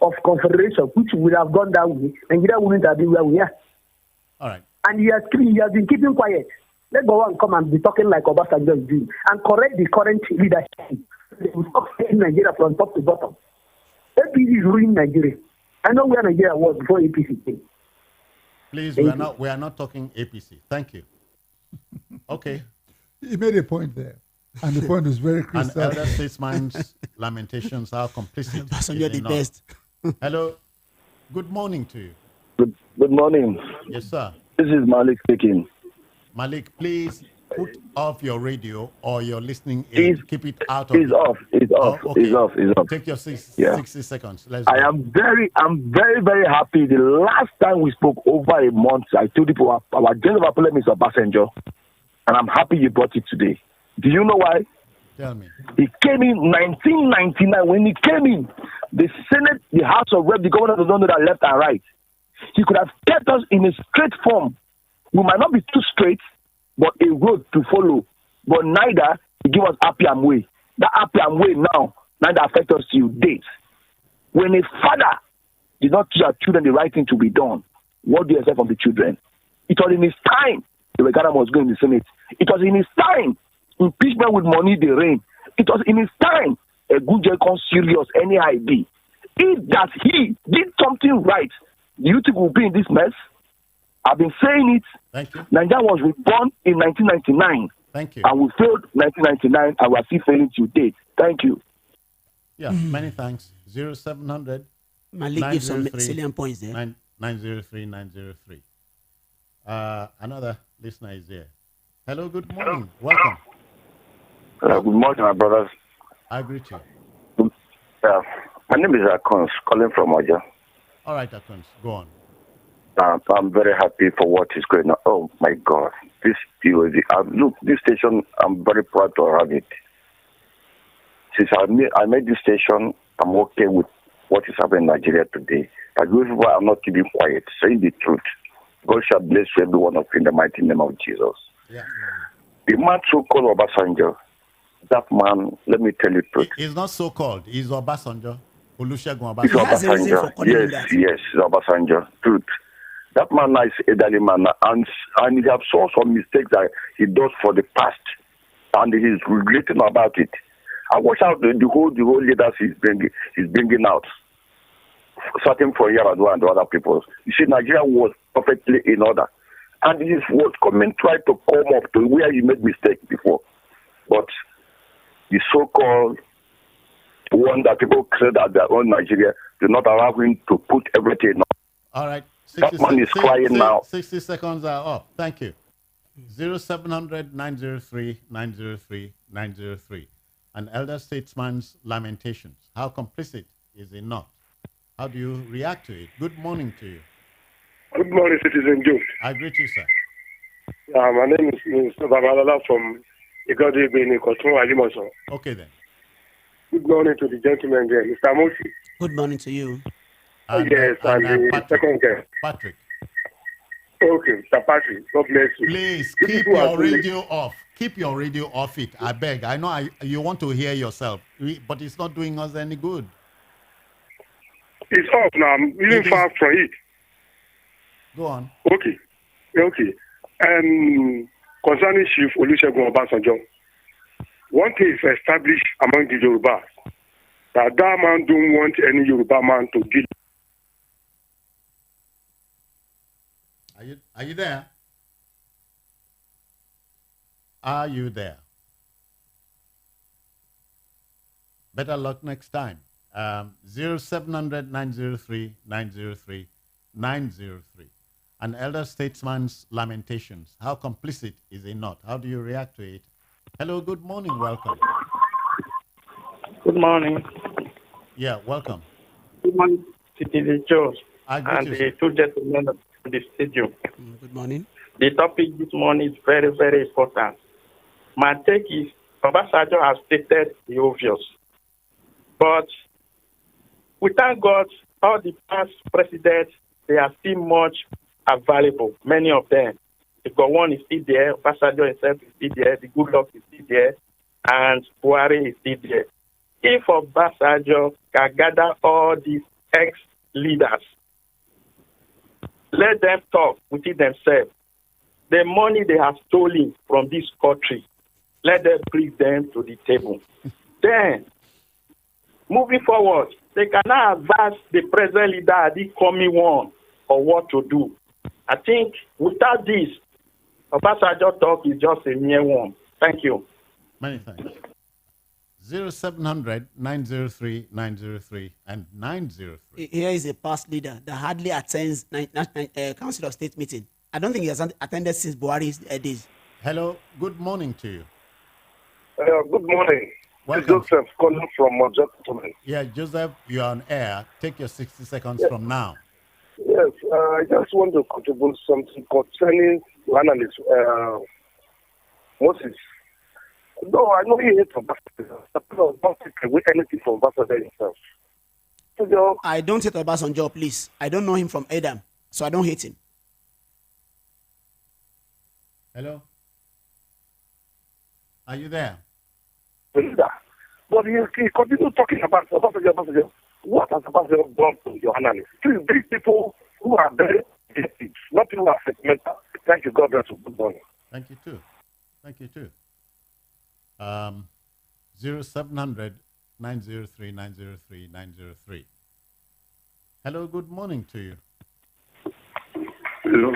of Confederation, which would have gone that way? Nigeria wouldn't have been where we are. All right. And he has been keeping quiet. Let Gowon come and be talking like Obasanjo is doing and correct the current leadership. They will stop saying Nigeria from top to bottom. APC is ruining Nigeria. I know where Nigeria was before APC came. Please, we are not talking APC. Thank you. Okay. He made a point there. And the point is very crystal. An elder statesman's lamentations are complicit. You're the best. Hello. Good morning to you. Good morning. Yes, sir. This is Malik speaking. Malik, please put off your radio or your listening aid. Keep it out of It's off. It's off. Oh, okay. It's off. It's off. Take your 60 seconds. Let's go. I'm very, very happy. The last time we spoke over a month, I told people our general problem is Obasanjo, and I'm happy you brought it today. Do you know why? Tell me. He came in 1999. When he came in, the Senate, the House of Rep, the governor don't know that left and right. He could have kept us in a straight form. We might not be too straight, but a road to follow. But neither he give us Appian way. That Appian way now neither affect us till date. When a father did not teach our children the right thing to be done, what do you expect from the children? It was in his time the Regana was going to the Senate. It was in his time impeachment with money they reign. It was in his time a good job serious any ID. If that he did something right, do you think we'll be in this mess? I've been saying it. Thank you. Nigeria was reborn in 1999. Thank you. And we failed 1999 and we are still failing to date. Thank you. Yeah, many thanks. 0700 Malik gives some salient points there. 903 903. Another listener is here. Hello, good morning. Welcome. Good morning, my brothers. I greet you. My name is Akons, calling from Oja. All right, Akons, go on. I'm very happy for what is going on. Oh my God, this POD. Look, this station. I'm very proud to have it. Since I made this station, I'm okay with what is happening in Nigeria today. But those people are not keeping quiet, saying the truth. God shall bless every one of you in the mighty name of Jesus. Yeah. The man so-called Obasanjo, that man, let me tell you the truth. He's not so-called. He's Obasanjo. Olusegun It's Obasanjo. Obasanjo. Yes, it's Obasanjo. Truth. That man is a elderly man, and he has saw some mistakes that he does for the past, and he's regretting about it. I watch out the whole leaders he's bringing out, starting from Yar'Adua and the other people. You see, Nigeria was perfectly in order, and he was trying to come up to where he made mistake before, but the so-called one that people said that their own Nigeria do not allow him to put everything on. All right. That man is crying now. 60 seconds are up. Thank you. 0700 903 903 903. An elder statesman's lamentations. How complicit is he not? How do you react to it? Good morning to you. Good morning, Citizen Joe. I greet you, sir. My name is Mr. Babalala from Igodi Bini Kotun Alimoso. Okay, then. Good morning to the gentleman there, Mr. Mosi. Good morning to you. Yes, and the Patrick. second guest. Patrick. Okay, Mr. Patrick, God bless you. Please You keep people are your too late. radio off. Keep your radio off it. I beg. I know you want to hear yourself, but it's not doing us any good. It's off now. I'm even far from it. Go on. Okay. Concerning Chief Olusegun Obasanjo, one thing is established among the Yorubas that man don't want any Yoruba man to give. Are you there? Are you there? Better luck next time. 0700 903 903 903. An elder statesman's lamentations. How complicit is he not? How do you react to it? Hello, good morning, welcome. Good morning. Yeah, welcome. Good morning, Citizen Joe, I greet and you, the sir. two gentlemen of the stadium. Good morning. The topic this morning is very, very important. My take is Obasanjo has stated the obvious. But we thank God all the past presidents, they are still much available, many of them. Because one is still there, Obasanjo himself is still there, the good luck is still there, and Buhari is still there. If Obasanjo can gather all these ex-leaders, let them talk within themselves. The money they have stolen from this country, let them bring them to the table. Then, moving forward, they cannot advise the present leader, the coming one, or what to do. I think without this, Obasanjo talk is just a mere one. Thank you. Many thanks. 0700 903 903 and 903. Here is a past leader that hardly attends Council of State meeting. I don't think he has attended since Buhari's days. Hello, good morning to you. Good morning. Welcome. Joseph calling from Mojotomen. Yeah, Joseph, you're on air. Take your 60 seconds from now. Yes, I just want to contribute something concerning the analyst, Moses. No, I know he hates Obasanjo. I don't take away anything from Obasanjo himself. So, I don't hate Obasanjo, please. I don't know him from Adam, so I don't hate him. Hello? Are you there? But he continues talking about Obasanjo. What has Obasanjo done to your analyst? Please bring people who are very objective, not people who are sentimental. Thank you, God bless you. Good morning. Thank you too. Thank you too. 0700 903 903 903. Hello, good morning to you. Hello.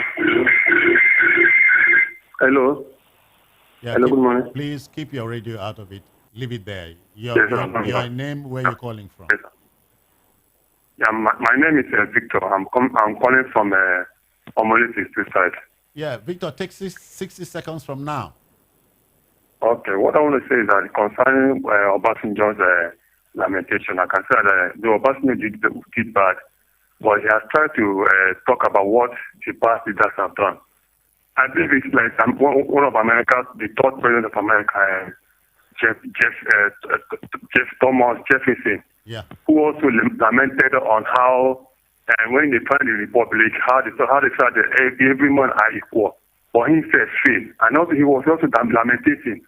Hello. Yeah, Hello, good morning. Please keep your radio out of it. Leave it there. Yes, Your name, where you're calling from? Yeah, my name is Victor. I'm calling from Palliatives side. Yeah, Victor, take 60 seconds from now. Okay, what I want to say is that concerning Obasanjo's lamentation, I can say that the Obasanjo did bad, but he has tried to talk about what the past leaders have done. I believe it's like one of America's, the third president of America, Jeff Thomas Jefferson, who also lamented on how, when they find the republic, how they said that every man are equal. But he said fail. And also he was also lamenting.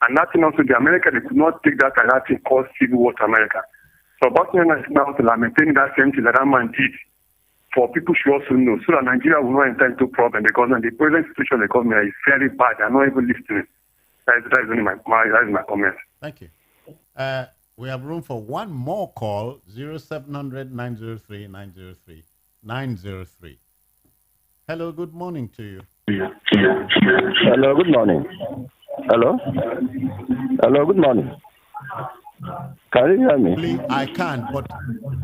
And nothing also, the America, they could not take that and that thing called civil war to America. So Bosnia is now lamenting that same thing that man did. For people should also know, so that Nigeria will not enter into problem, because in the present situation the government is very bad. They are not even listening. That is only my comment. Thank you. We have room for one more call, 0700-903-903. Hello, good morning to you. Hello, good morning. Hello, good morning. Can you hear me? Please, I can, but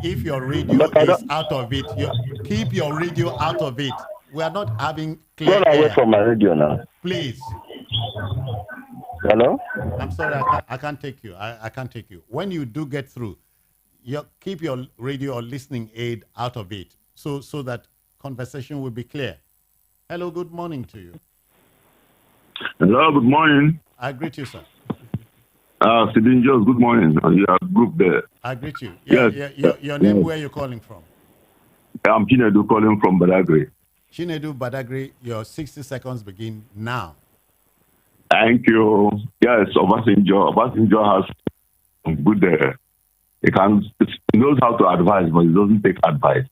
if your radio is out of it, keep your radio out of it. We are not having clear Go away air. from my radio now. Please. Hello? I'm sorry, I can't take you. I can't take you. When you do get through, keep your radio or listening aid out of it, so that conversation will be clear. Hello, good morning to you. Hello, good morning. I greet you, sir. Sidin Jones, good morning. You are group there. I greet you. Yes. Your name, where are you calling from? I'm Chinedu calling from Badagry. Chinedu Badagry, your 60 seconds begin now. Thank you. Yes, Obasanjo has good, he knows how to advise, but he doesn't take advice.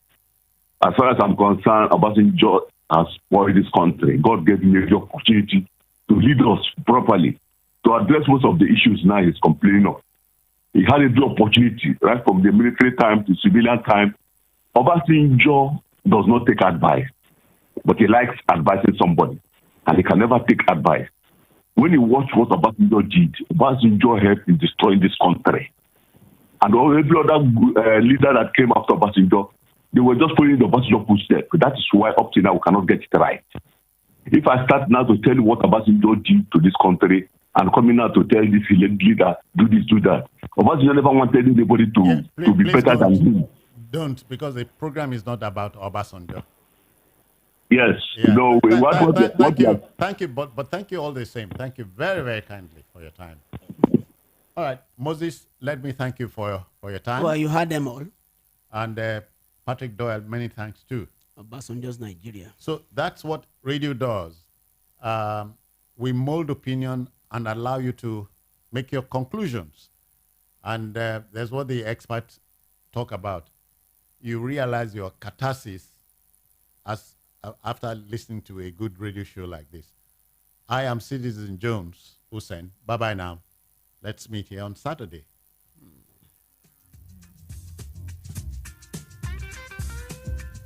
As far as I'm concerned, Obasanjo has spoiled this country. God gave him the opportunity to lead us properly, to address most of the issues now he's complaining of. He had a good opportunity, right from the military time to civilian time. Obasanjo does not take advice, but he likes advising somebody, and he can never take advice. When you watch what Obasanjo did, Obasanjo helped in destroying this country. And every other leader that came after Obasanjo, they were just following the Obasanjo footsteps. That is why up to now we cannot get it right. If I start now to tell you what Obasanjo did to this country, and coming out to tell this leader, do this, do that, Obasanjo never wanted anybody to be better than him. Don't, because the program is not about Obasanjo. Yes, thank you, but thank you all the same. Thank you very, very kindly for your time. All right, Moses, let me thank you for your time. Well, you had them all. And Patrick Doyle, many thanks too. Obasanjo's Nigeria. So that's what radio does. We mold opinion and allow you to make your conclusions. And there's what the experts talk about. You realize your catharsis after listening to a good radio show like this. I am Citizen Jones Hussein. Bye-bye now. Let's meet here on Saturday.